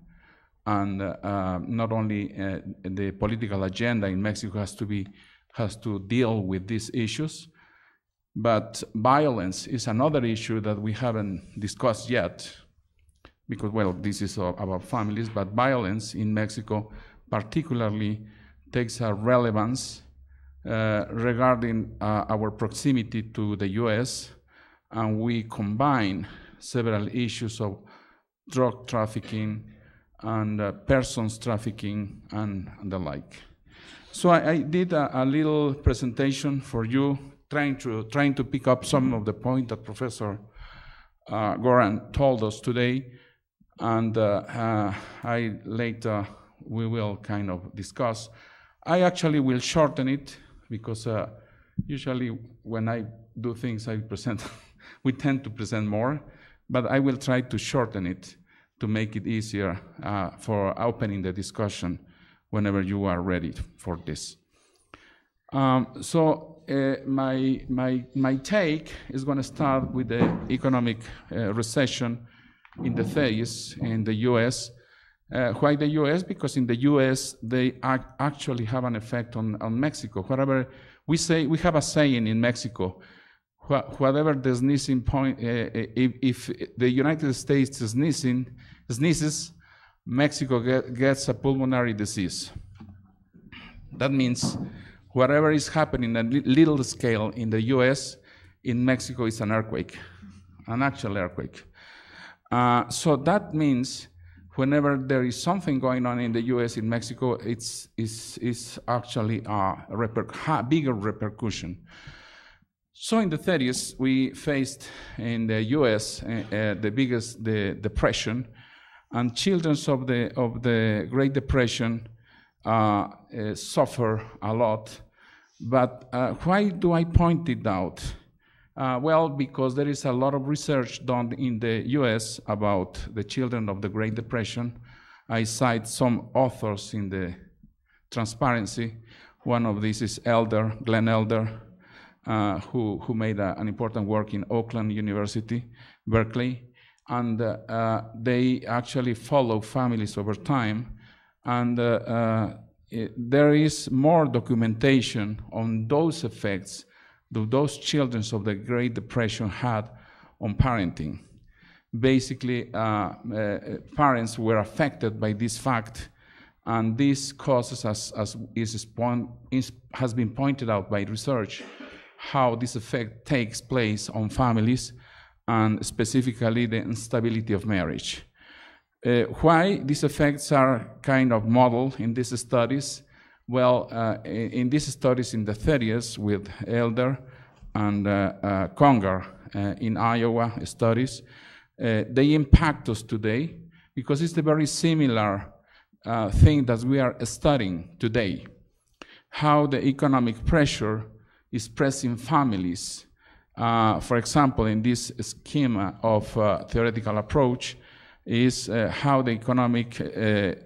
not only the political agenda in Mexico has to deal with these issues, but violence is another issue that we haven't discussed yet, because, well, this is about families, but violence in Mexico particularly takes a relevance regarding our proximity to the US, and we combine several issues of drug trafficking and persons trafficking and the like. So I did a little presentation for you, trying to pick up some of the points that Professor Goran told us today, and I later we will kind of discuss. I actually will shorten it because usually when I do things I present, we tend to present more, but I will try to shorten it to make it easier for opening the discussion whenever you are ready for this. My take is going to start with the economic recession in the 30s in the U.S. Why the U.S.? Because in the U.S. they actually have an effect on Mexico. Whatever we say, we have a saying in Mexico, whatever the sneezing point, if the United States sneezes, Mexico gets a pulmonary disease. That means whatever is happening at little scale in the US, in Mexico is an earthquake, an actual earthquake. So that means whenever there is something going on in the US, in Mexico, it's actually a bigger repercussion. So in the 30s, we faced in the US the biggest depression, and children of the Great Depression suffer a lot. But why do I point it out? Well, because there is a lot of research done in the US about the children of the Great Depression. I cite some authors in the Transparency. One of these is Glenn Elder, who made an important work in Oakland University, Berkeley. And they actually follow families over time. And there is more documentation on those effects that those children of the Great Depression had on parenting. Basically, parents were affected by this fact, and this causes, as has been pointed out by research, how this effect takes place on families, and specifically the instability of marriage. Why these effects are kind of modeled in these studies? Well, in these studies in the 30s with Elder and Conger in Iowa studies, they impact us today because it's a very similar thing that we are studying today. How the economic pressure is pressing families. For example, in this schema of theoretical approach, is how the economic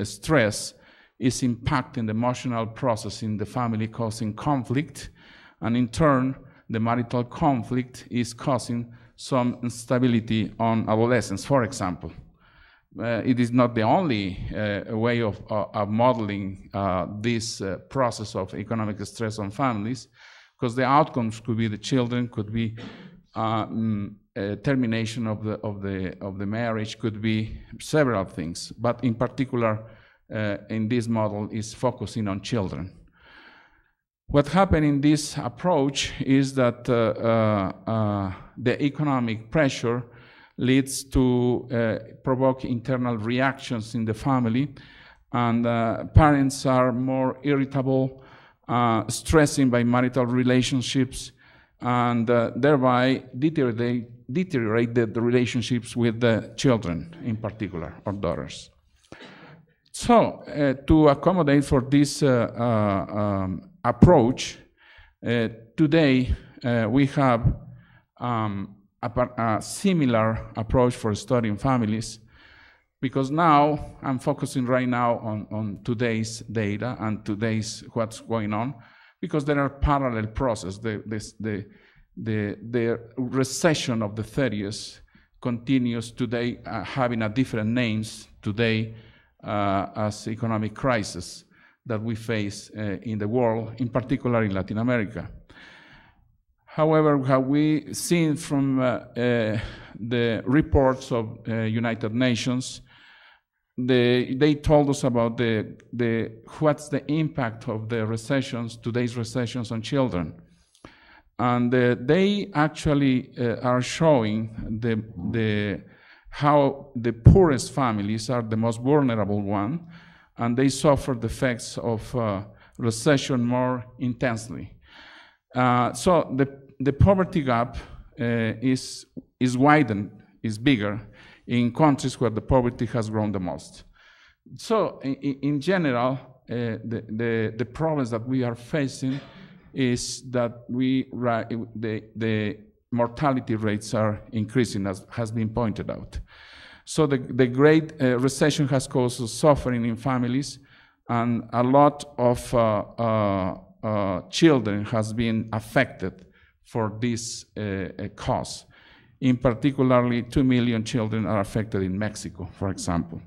stress is impacting the emotional process in the family, causing conflict, and in turn, the marital conflict is causing some instability on adolescents, for example. It is not the only way of modeling this process of economic stress on families, because the outcomes could be the children, could be termination of the marriage, could be several things, but in particular in this model is focusing on children. What happened in this approach is that the economic pressure leads to provoke internal reactions in the family, and parents are more irritable, stressing by marital relationships, and thereby deteriorate the relationships with the children, in particular, or daughters. So, to accommodate for this approach, today we have a similar approach for studying families, because now I'm focusing right now on today's data and today's what's going on, because there are parallel processes. The recession of the 30s continues today, having a different names today as economic crisis that we face in the world, in particular in Latin America. However, what we seen from the reports of United Nations, they told us about what's the impact of the recessions, today's recessions on children. And they actually are showing how the poorest families are the most vulnerable one, and they suffer the effects of recession more intensely. So the poverty gap is widened, is bigger in countries where the poverty has grown the most. So in general, the problems that we are facing is that the mortality rates are increasing, as has been pointed out. So the Great Recession has caused suffering in families, and a lot of children has been affected for this cause. In particularly, 2 million children are affected in Mexico, for example.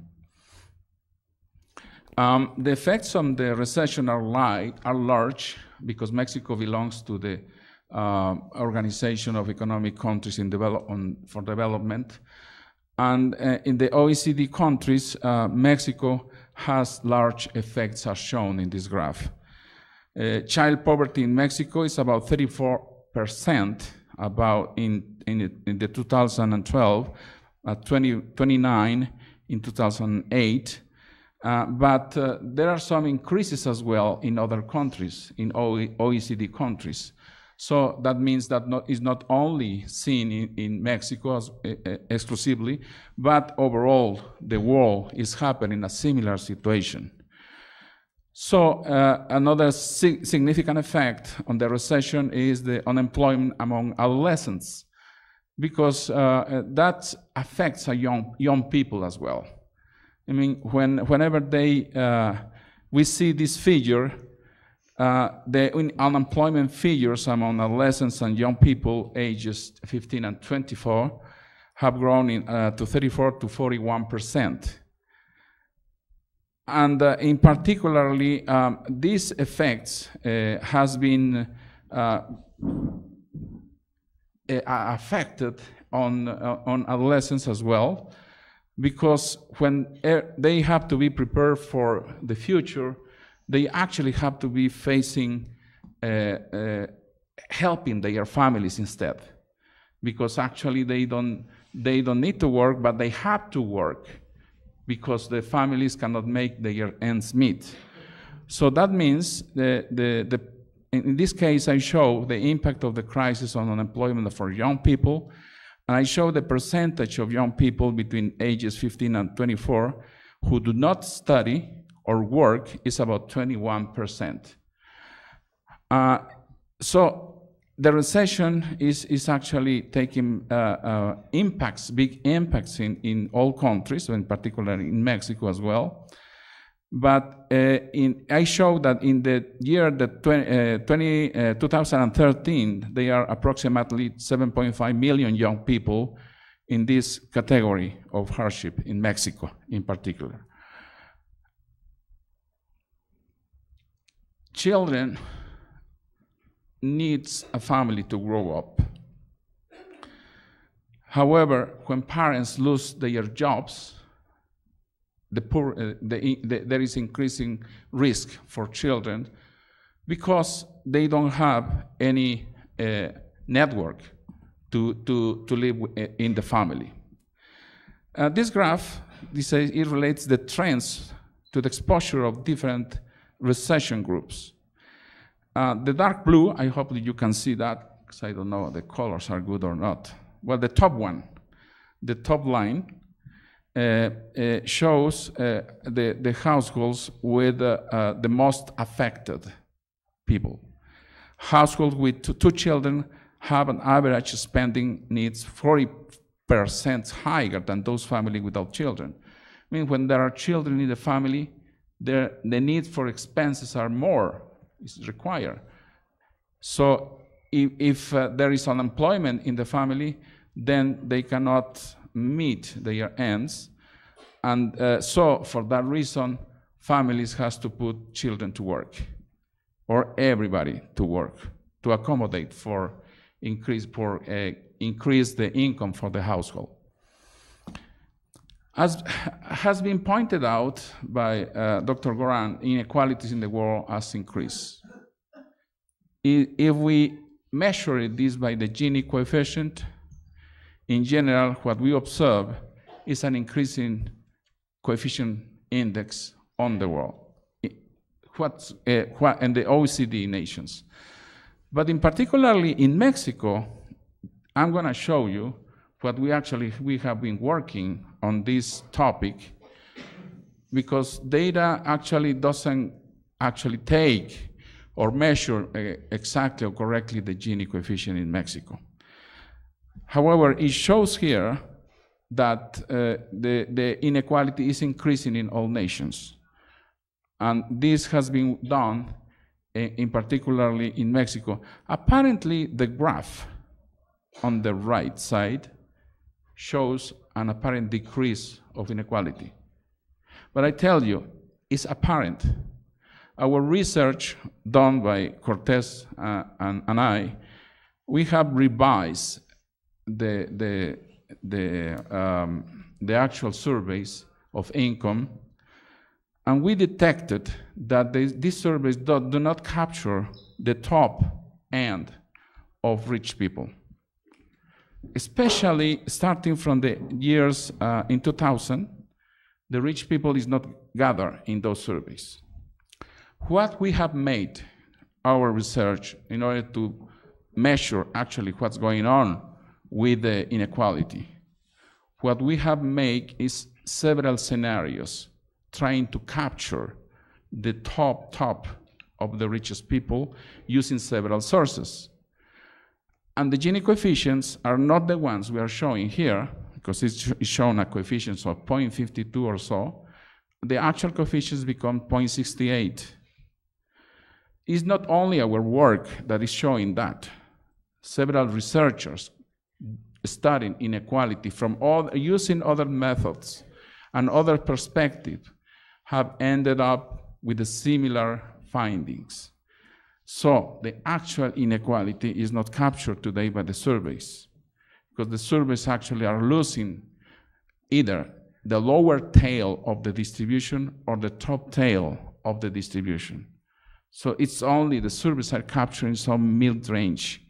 The effects on the recession are large because Mexico belongs to the Organization of Economic Countries for Development. And in the OECD countries, Mexico has large effects as shown in this graph. Child poverty in Mexico is about 34%, about in the 2012, 29 in 2008. But there are some increases as well in other countries, in OECD countries. So that means that is not only seen in Mexico exclusively, but overall the world is happening a similar situation. So another significant effect on the recession is the unemployment among adolescents, because that affects young people as well. I mean, whenever we see this figure, the unemployment figures among adolescents and young people ages 15 and 24 have grown to 34 to 41%. And in particularly, these effects has been affected on adolescents as well, because when they have to be prepared for the future, they actually have to be facing helping their families instead, because actually they don't need to work, but they have to work because the families cannot make their ends meet. So that means in this case I show the impact of the crisis on unemployment for young people, and I show the percentage of young people between ages 15 and 24 who do not study or work is about 21%. So the recession is actually taking big impacts in all countries, in particular in Mexico as well. But I show that in the year 2013, there are approximately 7.5 million young people in this category of hardship in Mexico in particular. Children needs a family to grow up. However, when parents lose their jobs, there is increasing risk for children because they don't have any network to live in the family. This graph, it relates the trends to the exposure of different recession groups. The dark blue, I hope that you can see that, because I don't know if the colors are good or not. Well, the top one, the top line, shows the households with the most affected people. Households with two children have an average spending needs 40% higher than those families without children. I mean, when there are children in the family, the need for expenses are more is required. So if there is unemployment in the family, then they cannot meet their ends. And so for that reason, families has to put children to work, or everybody to work, to accommodate for increase the income for the household. As has been pointed out by Dr. Goran, inequalities in the world has increased. If we measure this by the Gini coefficient, in general, what we observe is an increasing coefficient index on the world, and the OECD nations. But in particularly in Mexico, I'm going to show you what we have been working on this topic, because data actually doesn't actually take or measure exactly or correctly the Gini coefficient in Mexico. However, it shows here that the inequality is increasing in all nations. And this has been done in particularly in Mexico. Apparently, the graph on the right side shows an apparent decrease of inequality. But I tell you, it's apparent. Our research done by Cortez and I, we have revised the actual surveys of income, and we detected that these surveys do not capture the top end of rich people, especially starting from the years in 2000. The rich people is not gathered in those surveys. What we have made our research in order to measure actually what's going on with the inequality, what we have made is several scenarios trying to capture the top of the richest people using several sources. And the Gini coefficients are not the ones we are showing here, because it's shown a coefficient of 0.52 or so. The actual coefficients become 0.68. It's not only our work that is showing that. Several researchers studying inequality from using other methods and other perspectives have ended up with the similar findings. So the actual inequality is not captured today by the surveys, because the surveys actually are losing either the lower tail of the distribution or the top tail of the distribution. So it's only the surveys are capturing some mid-range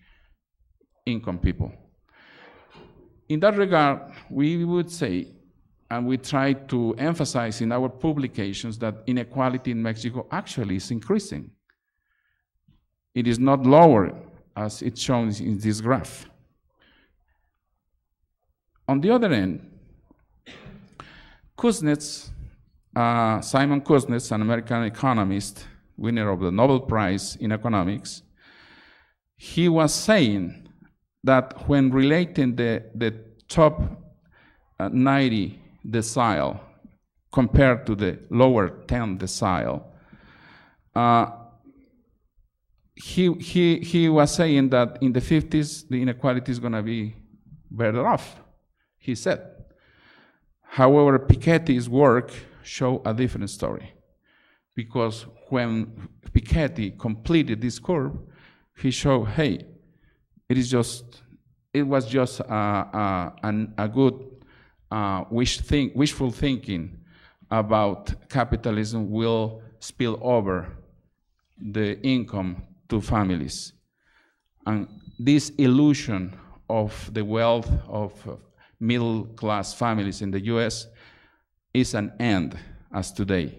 income people. In that regard, we would say, and we try to emphasize in our publications, that inequality in Mexico actually is increasing. It is not lower, as it's shown in this graph. On the other end, Kuznets, Simon Kuznets, an American economist, winner of the Nobel Prize in economics, he was saying that when relating the top 90 decile compared to the lower 10 decile, he was saying that in the 50s, the inequality is going to be better off, he said. However, Piketty's work showed a different story, because when Piketty completed this curve, he showed, hey, it was just a good wishful thinking about capitalism will spill over the income to families. And this illusion of the wealth of middle-class families in the US is an end as today.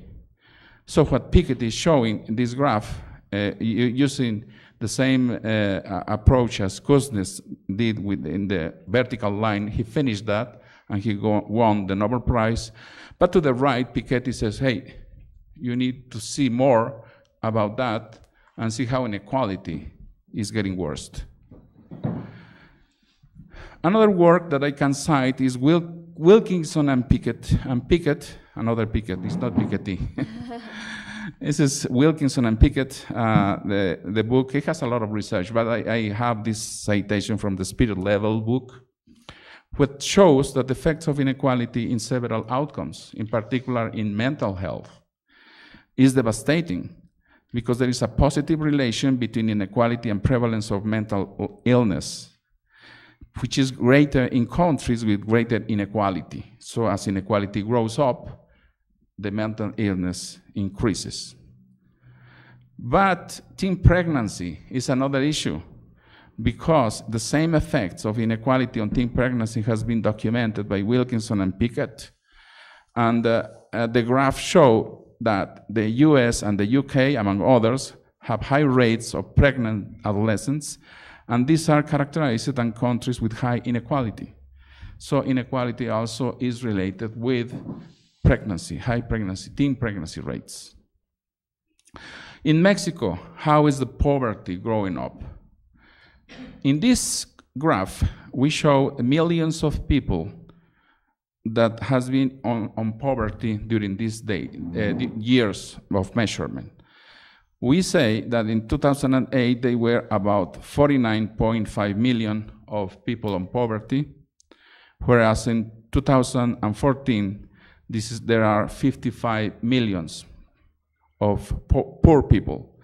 So what Piketty is showing in this graph, using the same approach as Kuznets did in the vertical line, he finished that and he won the Nobel Prize. But to the right, Piketty says, hey, you need to see more about that and see how inequality is getting worse. Another work that I can cite is Wilkinson and Pickett, another Pickett, it's not Piketty. This is Wilkinson and Pickett, the book. It has a lot of research, but I have this citation from the Spirit Level book, which shows that the effects of inequality in several outcomes, in particular in mental health, is devastating, because there is a positive relation between inequality and prevalence of mental illness, which is greater in countries with greater inequality. So as inequality grows up, the mental illness increases. But teen pregnancy is another issue, because the same effects of inequality on teen pregnancy has been documented by Wilkinson and Pickett. And the graphs show that the US and the UK, among others, have high rates of pregnant adolescents, and these are characterized in countries with high inequality. So inequality also is related with pregnancy, high pregnancy, teen pregnancy rates. In Mexico, how is the poverty growing up? In this graph, we show millions of people that has been on poverty during these years of measurement. We say that in 2008, they were about 49.5 million of people on poverty, whereas in 2014, there are 55 millions of poor people.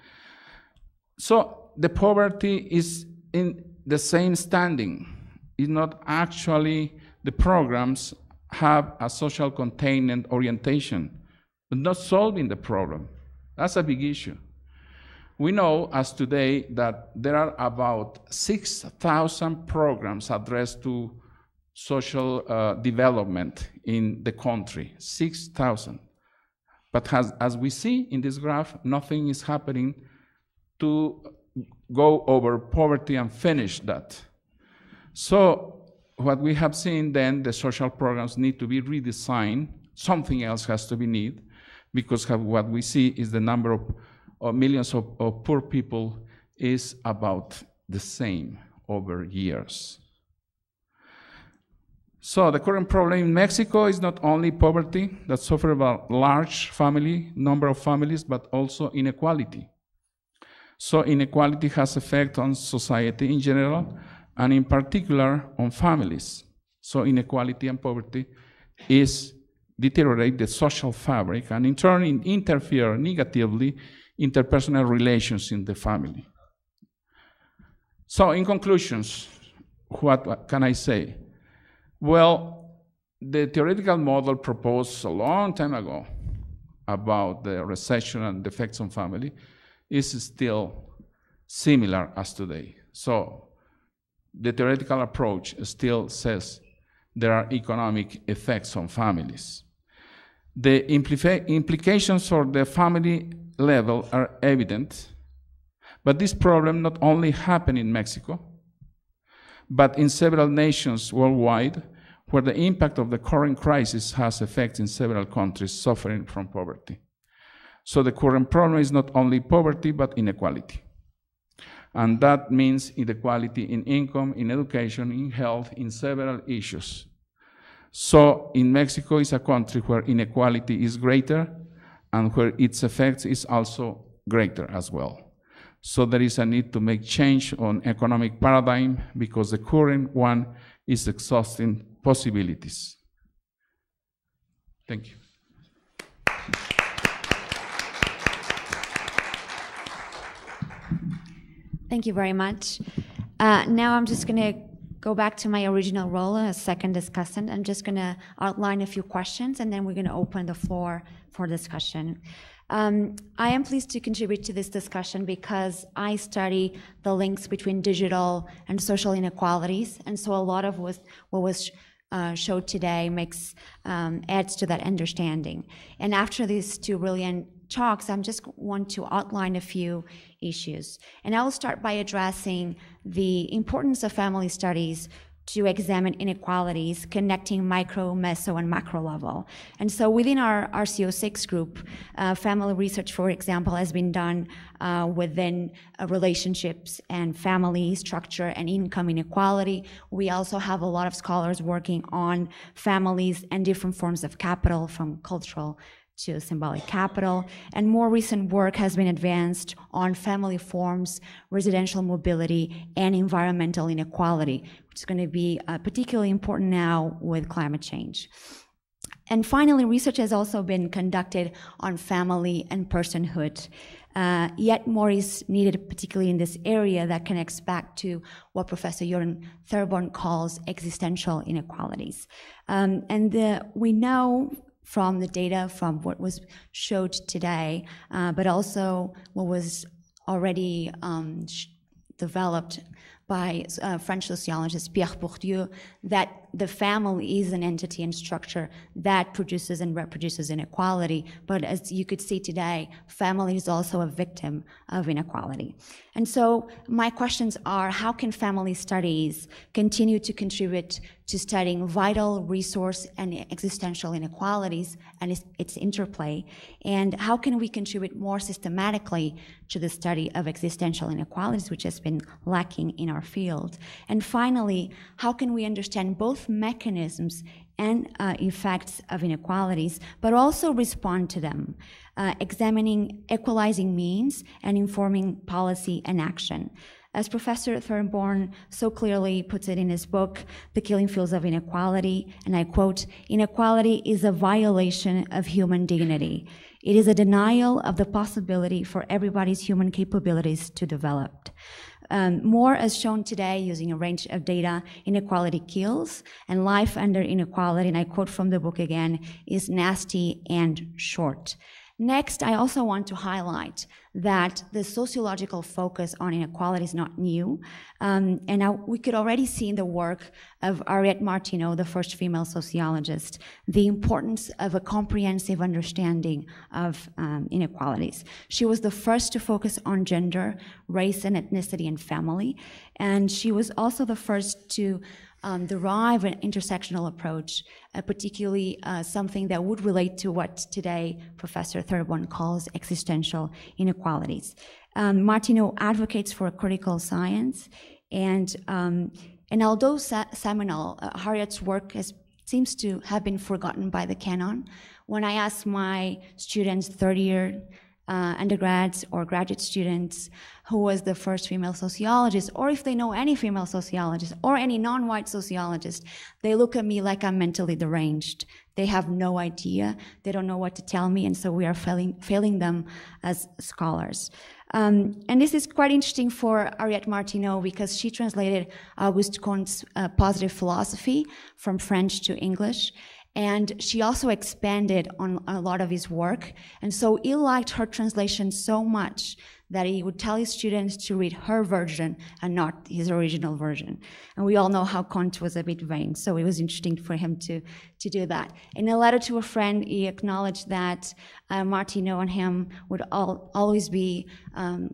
So the poverty is in the same standing. It's not actually the programs have a social containment orientation, but not solving the problem. That's a big issue. We know as today that there are about 6,000 programs addressed to social development in the country, 6,000. But as we see in this graph, nothing is happening to go over poverty and finish that. So what we have seen then, the social programs need to be redesigned. Something else has to be needed, because what we see is the number of millions of poor people is about the same over years. So the current problem in Mexico is not only poverty that suffer about large number of families, but also inequality. So inequality has effect on society in general, and in particular on families. So inequality and poverty deteriorate the social fabric and in turn interfere negatively interpersonal relations in the family. So in conclusions, what can I say? Well, the theoretical model proposed a long time ago about the recession and the effects on family is still similar as today. So the theoretical approach still says there are economic effects on families. The implications for the family level are evident, but this problem not only happened in Mexico, but in several nations worldwide, where the impact of the current crisis has effects in several countries suffering from poverty. So the current problem is not only poverty, but inequality. And that means inequality in income, in education, in health, in several issues. So in Mexico is a country where inequality is greater and where its effects is also greater as well. So there is a need to make change on economic paradigm because the current one is exhausting possibilities. Thank you. Thank you very much. Now I'm just going to go back to my original role as second discussant. I'm just going to outline a few questions, and then we're going to open the floor for discussion. I am pleased to contribute to this discussion because I study the links between digital and social inequalities, and so a lot of what was showed today adds to that understanding. And after these two brilliant talks, I just want to outline a few issues. And I will start by addressing the importance of family studies to examine inequalities, connecting micro, meso, and macro level. And so within our RCO6 group, family research, for example, has been done within relationships and family structure and income inequality. We also have a lot of scholars working on families and different forms of capital, from cultural to symbolic capital, and more recent work has been advanced on family forms, residential mobility, and environmental inequality, which is going to be particularly important now with climate change. And finally, research has also been conducted on family and personhood. Yet more is needed, particularly in this area that connects back to what Professor Jorn Thurborn calls existential inequalities. We know from the data from what was showed today, but also what was already developed by French sociologist Pierre Bourdieu, that the family is an entity and structure that produces and reproduces inequality. But as you could see today, family is also a victim of inequality. And so my questions are, how can family studies continue to contribute to studying vital resource and existential inequalities and its interplay? And how can we contribute more systematically to the study of existential inequalities, which has been lacking in our field? And finally, how can we understand both mechanisms and effects of inequalities, but also respond to them, examining equalizing means and informing policy and action? As Professor Thorborn so clearly puts it in his book, The Killing Fields of Inequality, and I quote, "Inequality is a violation of human dignity. It is a denial of the possibility for everybody's human capabilities to develop." More as shown today using a range of data, inequality kills, and life under inequality, and I quote from the book again, is nasty and short. Next, I also want to highlight that the sociological focus on inequality is not new. And now we could already see in the work of Henriette Martineau, the first female sociologist, the importance of a comprehensive understanding of inequalities. She was the first to focus on gender, race and ethnicity and family. And she was also the first to derive an intersectional approach, particularly something that would relate to what today Professor Thorborn calls existential inequalities. Martineau advocates for a critical science, and although seminal, Harriet's work seems to have been forgotten by the canon. When I ask my students, third-year undergrads or graduate students, who was the first female sociologist, or if they know any female sociologist or any non-white sociologist, they look at me like I'm mentally deranged. They have no idea. They don't know what to tell me, and so we are failing them as scholars. And this is quite interesting for Henriette Martineau because she translated Auguste Comte's positive philosophy from French to English. And she also expanded on a lot of his work. And so he liked her translation so much that he would tell his students to read her version and not his original version. And we all know how Comte was a bit vain, so it was interesting for him to do that. In a letter to a friend, he acknowledged that Martineau and him would always be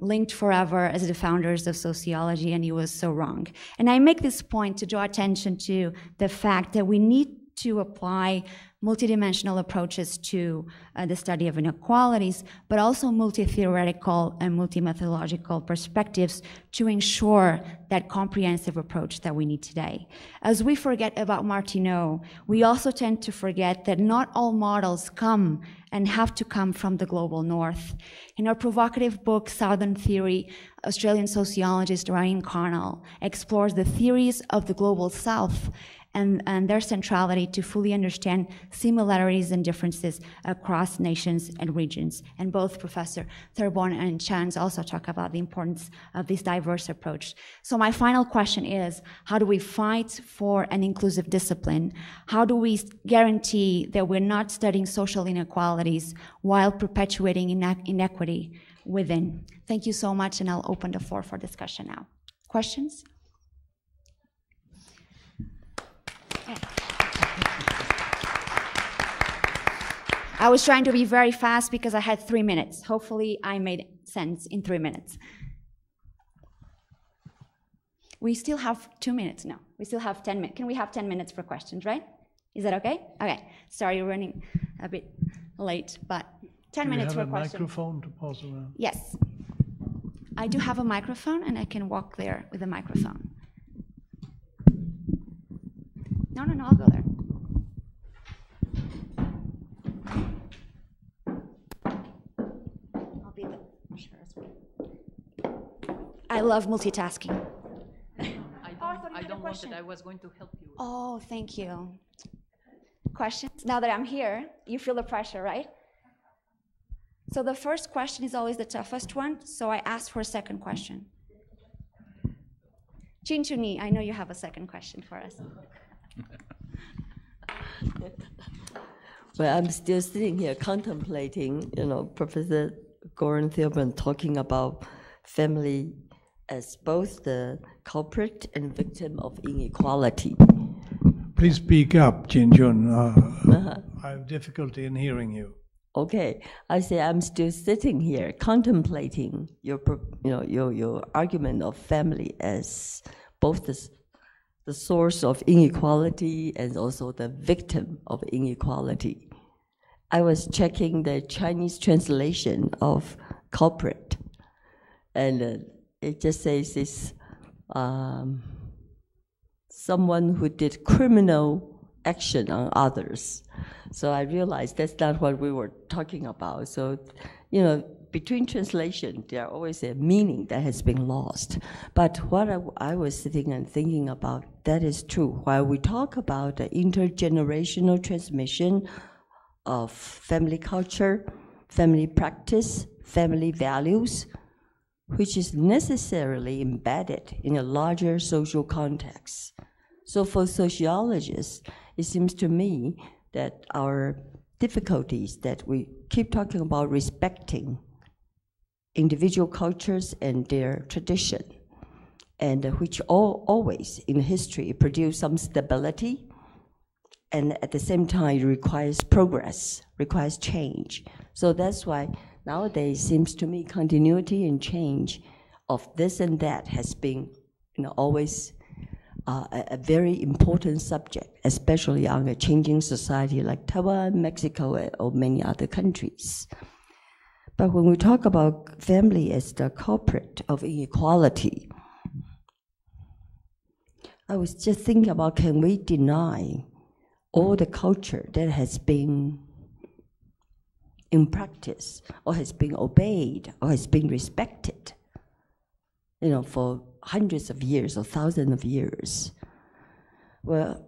linked forever as the founders of sociology, and he was so wrong. And I make this point to draw attention to the fact that we need to apply multidimensional approaches to the study of inequalities, but also multi-theoretical and multi-methodological perspectives to ensure that comprehensive approach that we need today. As we forget about Martineau, we also tend to forget that not all models come and have to come from the global north. In her provocative book, Southern Theory, Australian sociologist Ryan Connell explores the theories of the global south and their centrality to fully understand similarities and differences across nations and regions. And both Professor Thorborn and Chance also talk about the importance of this diverse approach. So my final question is, how do we fight for an inclusive discipline? How do we guarantee that we're not studying social inequalities while perpetuating inequity within? Thank you so much, and I'll open the floor for discussion now. Questions? I was trying to be very fast because I had 3 minutes. Hopefully I made sense in 3 minutes. We still have 2 minutes. No, we still have 10 minutes. Can we have 10 minutes for questions, right? Is that okay? Okay. Sorry, we're running a bit late, but 10 minutes for questions. Do you have a microphone to pass around? Yes. I do have a microphone, and I can walk there with a microphone. No, I'll go there. I'll be the usher as well. I love multitasking. I don't want it. I was going to help you. Oh, thank you. Questions? Now that I'm here, you feel the pressure, right? So the first question is always the toughest one, so I asked for a second question. Chinchuni, I know you have a second question for us. Well, I'm still sitting here contemplating, Professor Goran Thorborn talking about family as both the culprit and victim of inequality. Please speak up, Jin-Jun. I have difficulty in hearing you. Okay, I say I'm still sitting here contemplating your argument of family as both the source of inequality and also the victim of inequality. I was checking the Chinese translation of culprit, and it just says it's someone who did criminal action on others. So I realized that's not what we were talking about. So, between translation, there are always a meaning that has been lost. But what I was sitting and thinking about, that is true. While we talk about the intergenerational transmission of family culture, family practice, family values, which is necessarily embedded in a larger social context. So for sociologists, it seems to me that our difficulties that we keep talking about respecting individual cultures and their tradition, and which always in history produce some stability, and at the same time it requires progress, requires change. So that's why nowadays seems to me continuity and change of this and that has been always a very important subject, especially on a changing society like Taiwan, Mexico, or many other countries. But when we talk about family as the culprit of inequality, I was just thinking about, can we deny all the culture that has been in practice, or has been obeyed, or has been respected, for hundreds of years or thousands of years? Well,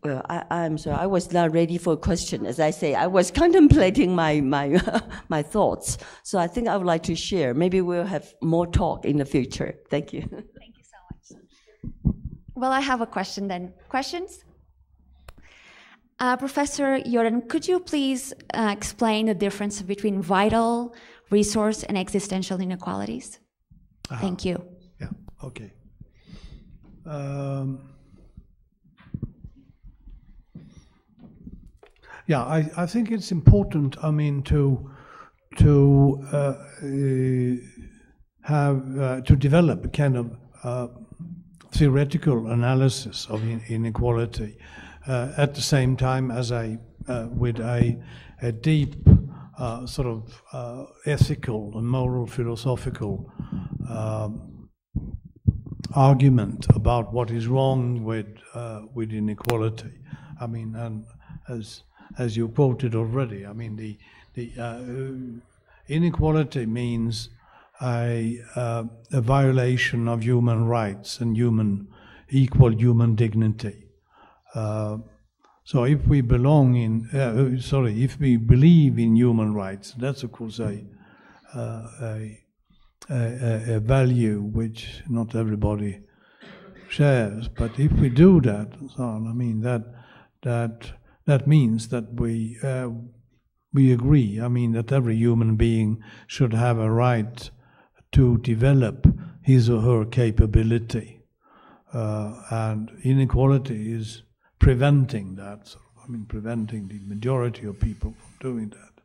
I'm sorry, I was not ready for a question. As I say, I was contemplating my my thoughts. So I think I would like to share. Maybe we'll have more talk in the future. Thank you. Thank you so much. Well, I have a question then. Questions? Professor Jordan, could you please explain the difference between vital, resource, and existential inequalities? Thank you. Yeah, okay. Yeah, I think it's important, to develop a kind of theoretical analysis of inequality at the same time as with a deep sort of ethical and moral philosophical argument about what is wrong with inequality. And as you quoted already, the inequality means a violation of human rights and equal human dignity. So if we if we believe in human rights, that's of course a value which not everybody shares. But if we do that, that means that we agree. That every human being should have a right to develop his or her capability, and inequality is preventing that. Preventing the majority of people from doing that.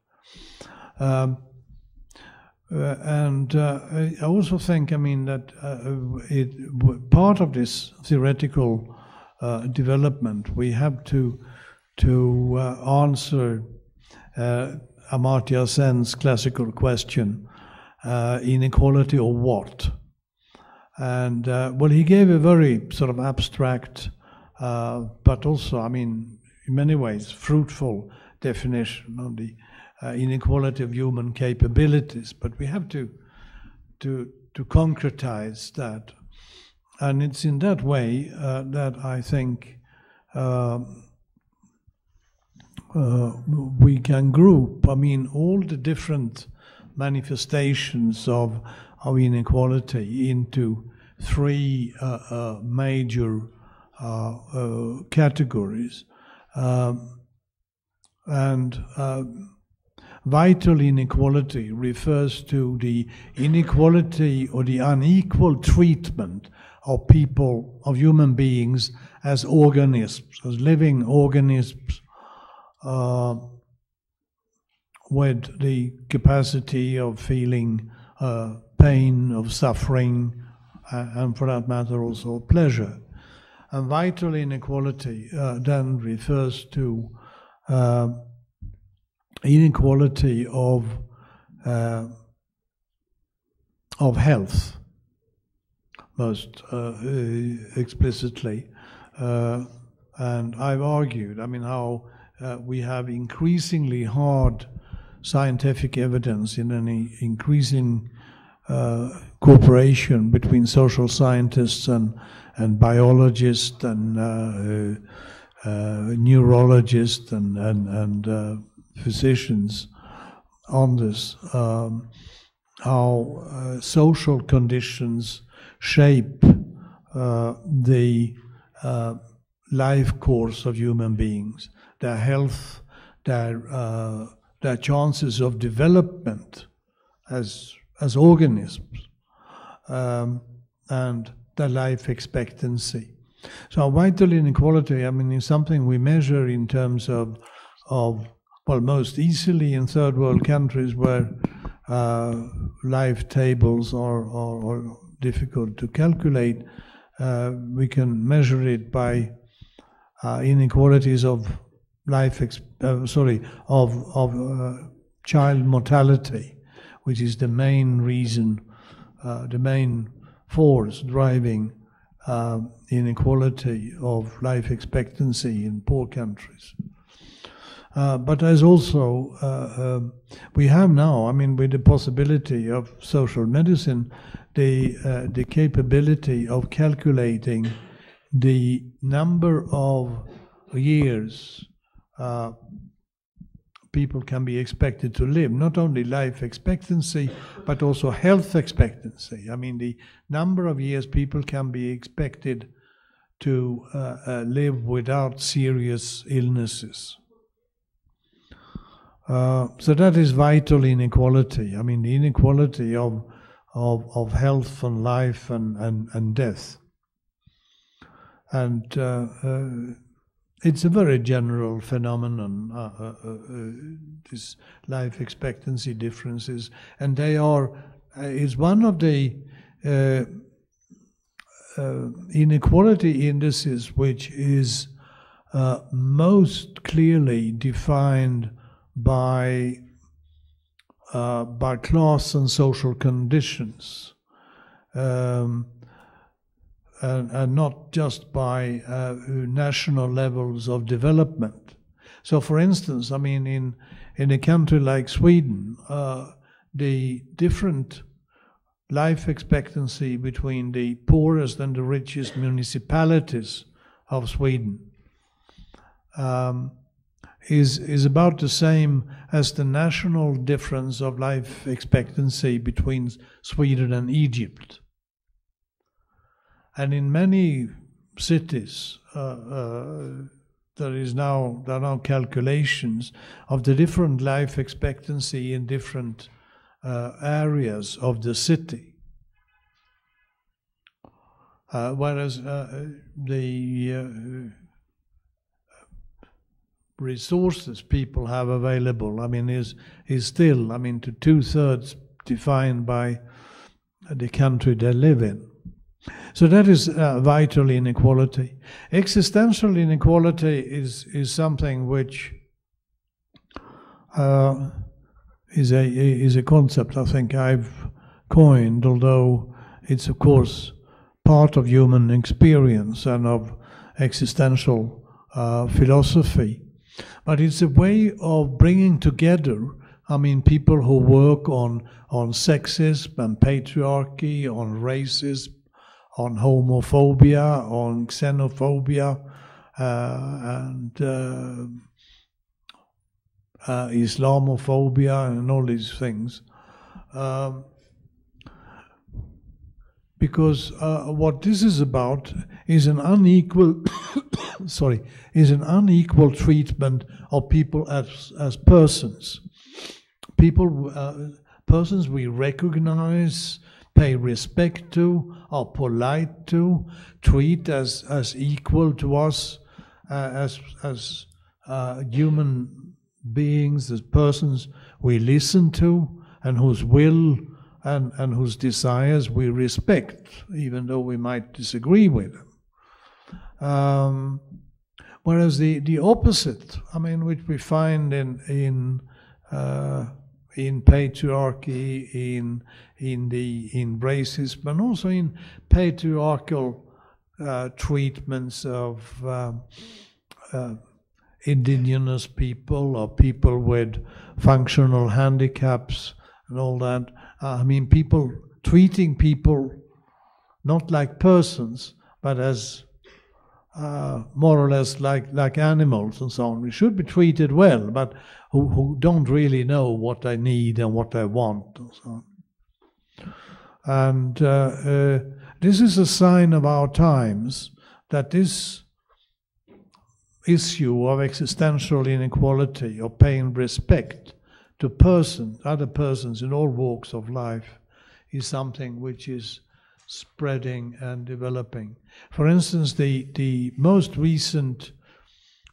And I also think, that part of this theoretical development, we have to answer Amartya Sen's classical question, inequality or what? And he gave a very sort of abstract, but also, in many ways, fruitful definition of the inequality of human capabilities. But we have to concretize that, and it's in that way that I think we can group, all the different manifestations of inequality into three major categories. And vital inequality refers to the inequality or the unequal treatment of people, of human beings, as organisms, as living organisms with the capacity of feeling pain, of suffering, and for that matter also pleasure. And vital inequality then refers to inequality of health, most explicitly. And I've argued, how we have increasingly hard scientific evidence in an increasing cooperation between social scientists and biologists and neurologists and physicians on this, how social conditions shape the life course of human beings, their health, their chances of development as organisms, and their life expectancy. So vital inequality, is something we measure in terms of most easily in third world countries where life tables are difficult to calculate. We can measure it by inequalities of child mortality, which is the main reason, the main force driving inequality of life expectancy in poor countries. But there's also, we have now, with the possibility of social medicine, the capability of calculating the number of years people can be expected to live, not only life expectancy, but also health expectancy. The number of years people can be expected to live without serious illnesses. So that is vital inequality. The inequality of health and life and death. And it's a very general phenomenon, this life expectancy differences, and they is one of the inequality indices which is most clearly defined by class and social conditions, and not just by national levels of development. So, for instance, in a country like Sweden, the different life expectancy between the poorest and the richest municipalities of Sweden is about the same as the national difference of life expectancy between Sweden and Egypt. And in many cities, there are now calculations of the different life expectancy in different areas of the city. Whereas the resources people have available, is still, to 2/3 defined by the country they live in. So that is vital inequality. Existential inequality is something which is a concept I think I've coined, although it's of course part of human experience and of existential philosophy. But it's a way of bringing together, people who work on sexism and patriarchy, on racism, on homophobia, on xenophobia, and Islamophobia, and all these things. Because what this is about is an unequal, is an unequal treatment of people as persons. persons we recognize, pay respect to, are polite to, treat as equal to us, as human beings, as persons we listen to, and whose will and whose desires we respect, even though we might disagree with them. Whereas the opposite, I mean, which we find in patriarchy, in racism, and also in patriarchal treatments of indigenous people or people with functional handicaps and all that. I mean, people treating people not like persons, but as more or less like animals and so on. We should be treated well, but who don't really know what they need and what they want and so on. And this is a sign of our times, that this issue of existential inequality, of paying respect to other persons in all walks of life, is something which is spreading and developing. For instance, the most recent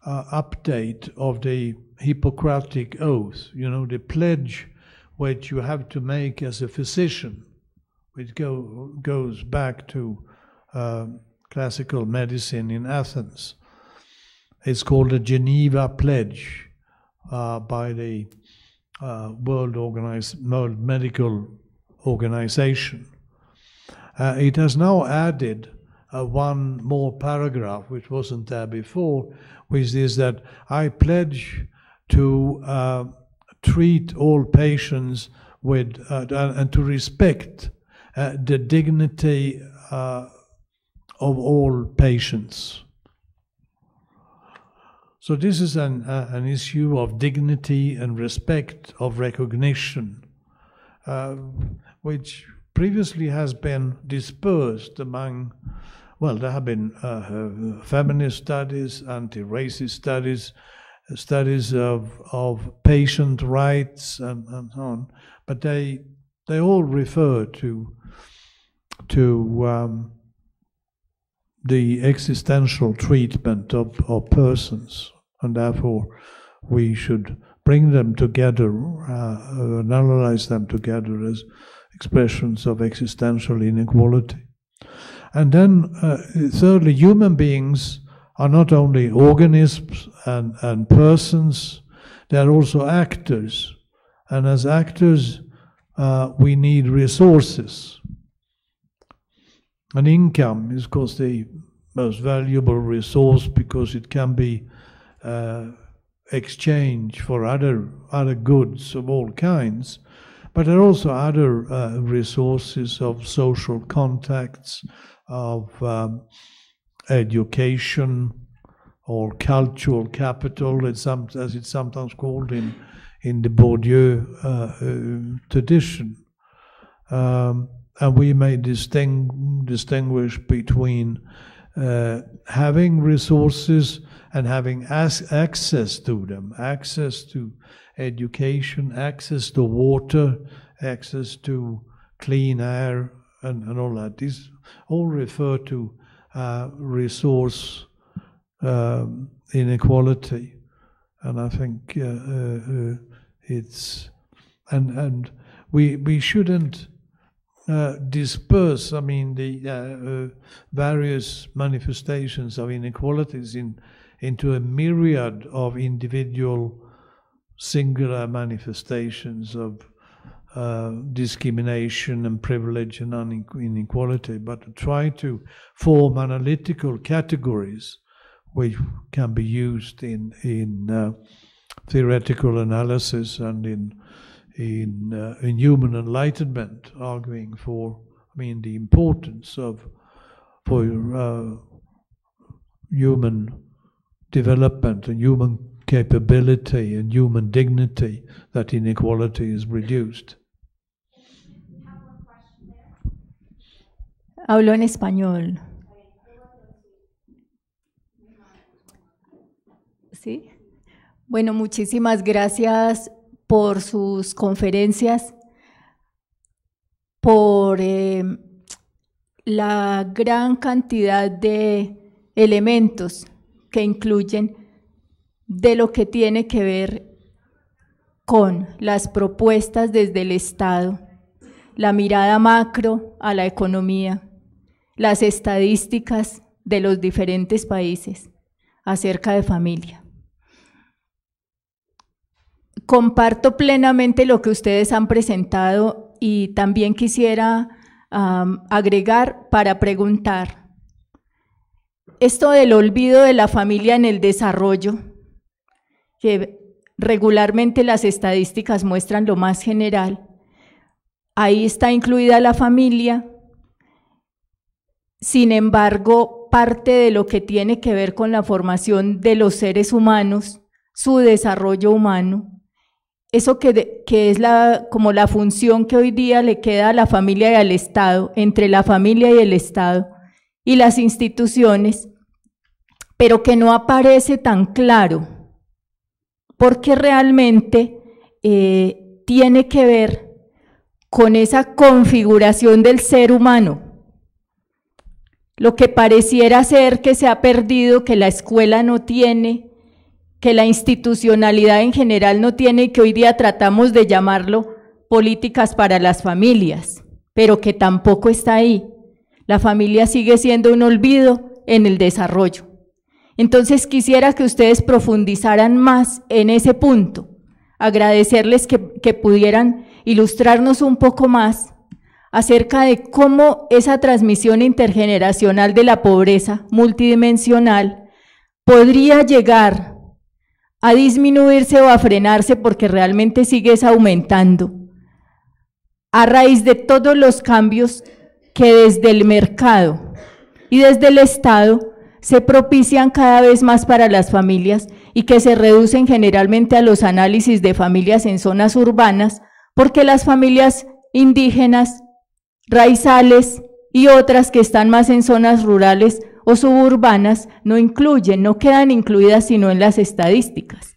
update of the Hippocratic Oath, the pledge which you have to make as a physician, which goes back to classical medicine in Athens. It's called the Geneva Pledge by the World Medical Organization. It has now added one more paragraph, which wasn't there before, which is that I pledge to treat all patients with and to respect the dignity of all patients. So this is an issue of dignity and respect, of recognition, which previously has been dispersed among, well, there have been feminist studies, anti-racist studies, studies of patient rights and so on, but they all refer to the existential treatment of persons, and therefore we should bring them together, analyze them together as expressions of existential inequality. And then thirdly, human beings are not only organisms and persons, they are also actors. And as actors, we need resources. And income is, of course, the most valuable resource because it can be exchanged for other goods of all kinds. But there are also other resources of social contacts, of education, or cultural capital, as it's sometimes called in the Bourdieu tradition. And we may distinguish between having resources and having access to them, access to education, access to water, access to clean air, and all that. These all refer to resource inequality, and I think it's and we shouldn't disperse. I mean, the various manifestations of inequalities into a myriad of individual, singular manifestations of discrimination and privilege and inequality, but to try to form analytical categories which can be used in theoretical analysis and in human enlightenment, arguing for, the importance for human development and human capability and human dignity, that inequality is reduced. Hablo en español. ¿Sí? Bueno, muchísimas gracias por sus conferencias, por la gran cantidad de elementos que incluyen de lo que tiene que ver con las propuestas desde el Estado, la mirada macro a la economía, las estadísticas de los diferentes países acerca de familia. Comparto plenamente lo que ustedes han presentado y también quisiera agregar para preguntar. Esto del olvido de la familia en el desarrollo, que regularmente las estadísticas muestran lo más general, ahí está incluida la familia. Sin embargo, parte de lo que tiene que ver con la formación de los seres humanos, su desarrollo humano, eso que es como la función que hoy día le queda a la familia y al Estado, entre la familia y el Estado y las instituciones, pero que no aparece tan claro, porque realmente tiene que ver con esa configuración del ser humano. Lo que pareciera ser que se ha perdido, que la escuela no tiene, que la institucionalidad en general no tiene y que hoy día tratamos de llamarlo políticas para las familias, pero que tampoco está ahí. La familia sigue siendo un olvido en el desarrollo. Entonces quisiera que ustedes profundizaran más en ese punto, agradecerles que pudieran ilustrarnos un poco más acerca de cómo esa transmisión intergeneracional de la pobreza multidimensional podría llegar a disminuirse o a frenarse, porque realmente sigue aumentando, a raíz de todos los cambios que desde el mercado y desde el Estado se propician cada vez más para las familias y que se reducen generalmente a los análisis de familias en zonas urbanas, porque las familias indígenas, raizales y otras que están más en zonas rurales o suburbanas no quedan incluidas sino en las estadísticas.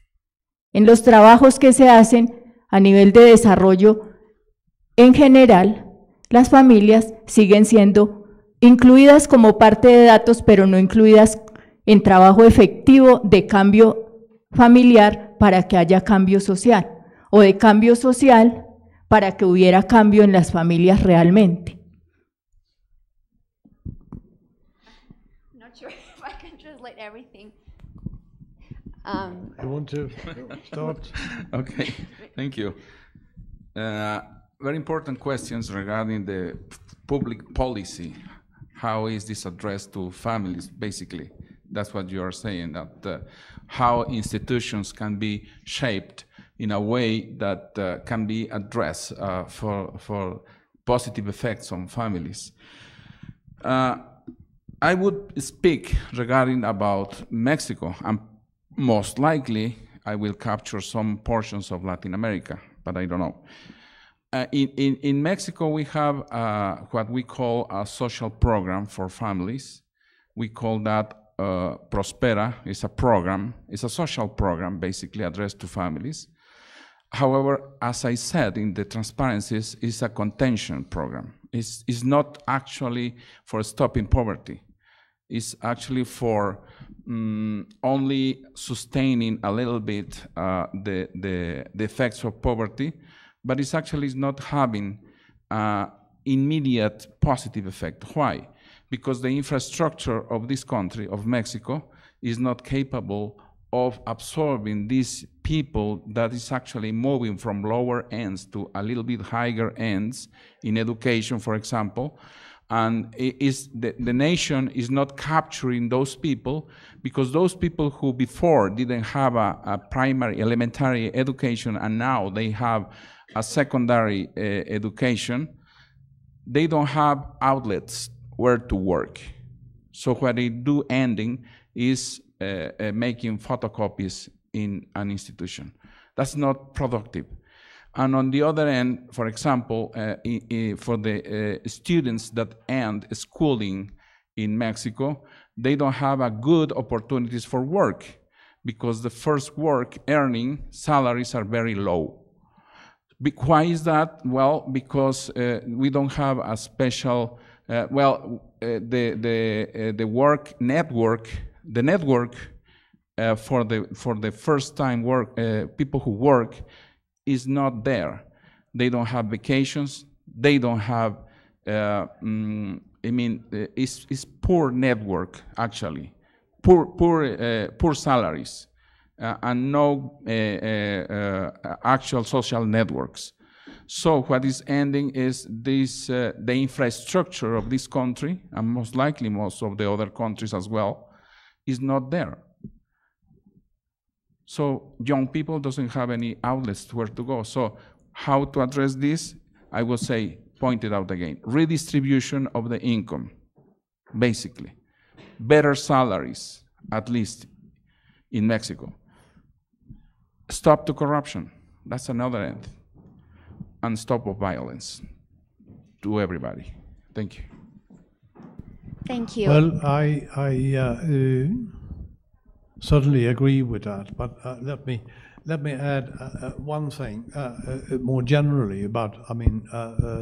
En los trabajos que se hacen a nivel de desarrollo en general, las familias siguen siendo incluidas como parte de datos, pero no incluidas en trabajo efectivo de cambio familiar para que haya cambio social, o de cambio social para que hubiera cambio en las familias realmente. Everything. You want to start? Okay, thank you. Very important questions regarding the public policy. How is this addressed to families, basically? That's what you are saying, that how institutions can be shaped in a way that can be addressed for positive effects on families. I would speak regarding about Mexico, and most likely I will capture some portions of Latin America, but I don't know. In Mexico, we have what we call a social program for families. We call that Prospera. It's a program. It's a social program, basically addressed to families. However, as I said in the transparencies, it's a contention program. It's not actually for stopping poverty. It's actually for only sustaining a little bit the effects of poverty, but it's actually not having immediate positive effect. Why? Because the infrastructure of this country, of Mexico, is not capable of absorbing these people that is actually moving from lower ends to a little bit higher ends in education, for example. And the nation is not capturing those people, because those people who before didn't have a primary elementary education and now they have a secondary education, they don't have outlets where to work. So what they do ending is making photocopies in an institution. That's not productive. And on the other end, for example, for the students that end schooling in Mexico, they don't have a good opportunities for work, because the first work earning salaries are very low. Why is that? Well, because we don't have a special, the network for the first time work, people who work is not there. They don't have vacations. They don't have, it's poor network actually, poor salaries. And no actual social networks. So what is ending is this, the infrastructure of this country, and most likely most of the other countries as well, is not there. So young people doesn't have any outlets where to go. So how to address this? I will say, point it out again, redistribution of the income, basically. Better salaries, at least in Mexico. Stop to corruption, that's another end. And stop of violence to everybody. Thank you. Thank you. Well, I certainly agree with that, but let me add one thing more generally about,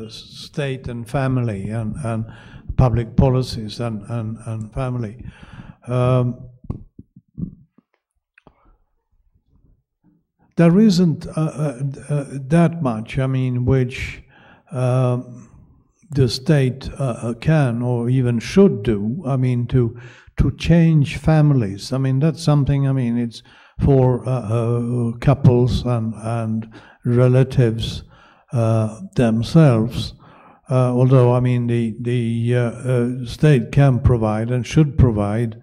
state and family and public policies and family. There isn't that much, which the state can or even should do, to change families. That's something, it's for couples and relatives themselves. Although, the state can provide and should provide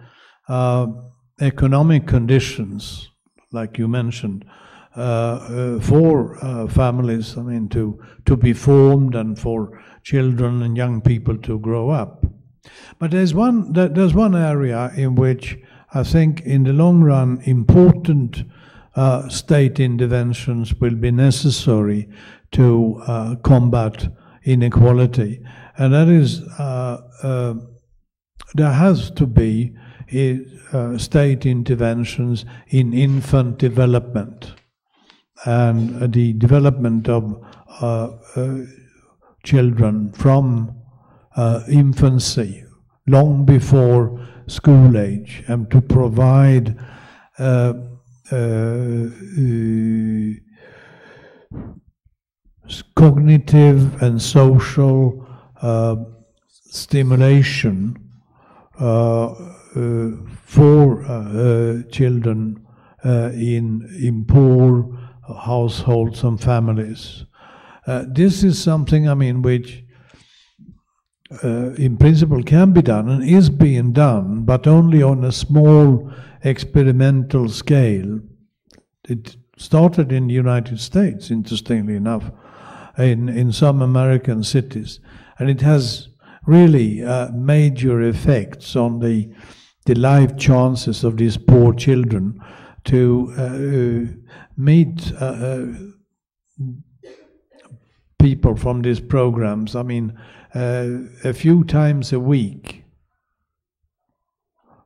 economic conditions, like you mentioned, for families, to be formed and for children and young people to grow up. But there's one area in which I think in the long run important state interventions will be necessary to combat inequality, and that is there has to be state interventions in infant development and the development of children from infancy, long before school age, and to provide cognitive and social stimulation for children in poor households and families. This is something, which in principle can be done and is being done, but only on a small experimental scale. It started in the United States, interestingly enough, in some American cities, and it has really major effects on the life chances of these poor children to meet people from these programs. A few times a week,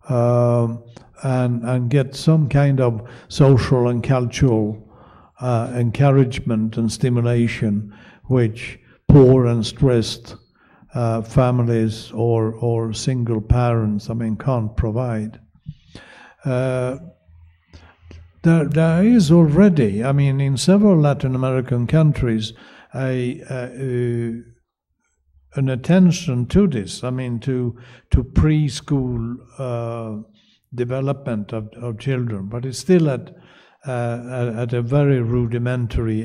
and get some kind of social and cultural encouragement and stimulation, which poor and stressed families or single parents, can't provide. There is already, in several Latin American countries, an attention to this, to preschool development of children, but it's still at a very rudimentary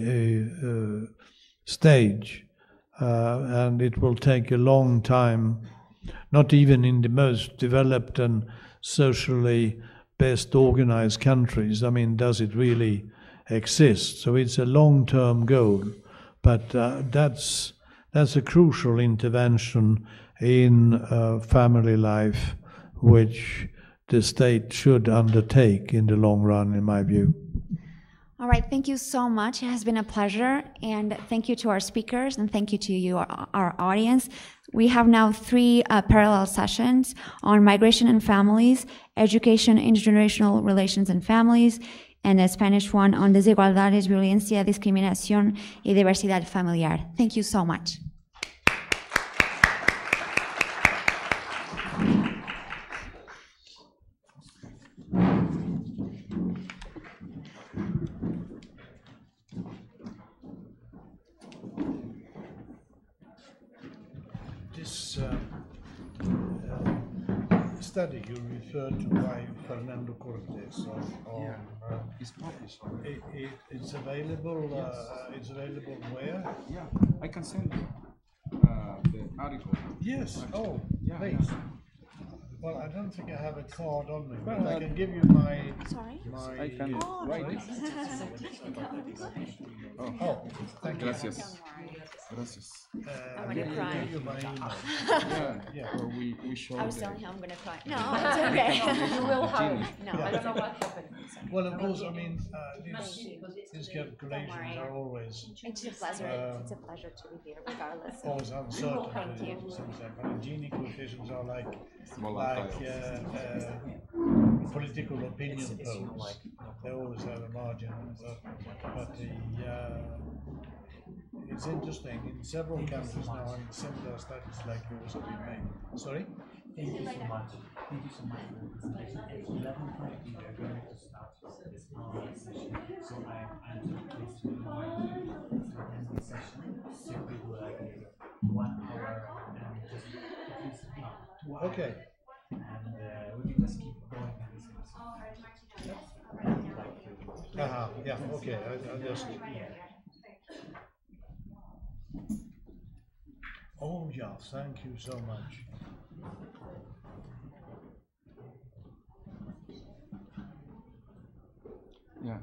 stage, and it will take a long time, not even in the most developed and socially best organized countries, does it really exist. So it's a long-term goal, but that's a crucial intervention in family life, which the state should undertake in the long run, in my view. All right, thank you so much. It has been a pleasure, and thank you to our speakers, and thank you to you, our audience. We have now 3 parallel sessions on migration and families, education, intergenerational relations and families, and a Spanish one on desigualdades, violencia, discriminación y diversidad familiar. Thank you so much. This study you referred to by Fernando Cortes on It's published. it's available. It's available where? Yeah, I can send you the article. Yes. Oh, Yeah, please. yeah. Well, I don't think I have a card on me, but Well, I can give you my. Sorry? I can write it. Oh, thank you. Gracias. Gracias. I'm gonna cry. give you my email. Yeah, or we show I was the- telling him I'm going to cry. No, it's okay. You will hurt. No, I don't know what happened. Well, of course, I mean, these calculations are always It's a pleasure. It's a pleasure to be here, regardless. always uncertain. Thank you. Sometimes. I mean, Gini coefficients are like Volatile. political opinion polls. They always have a margin, but it's interesting. In several countries now, and similar studies like yours have been made. Sorry? Thank you so much. Thank you so much for the presentation. At 11:30, we're going to start this online session. So I'm just pleased to attend this session. So we will have 1 hour and just at least 2 hours. Okay. And we can just keep going and listening. Yeah, okay. I just. Oh, yeah, thank you so much. Yeah.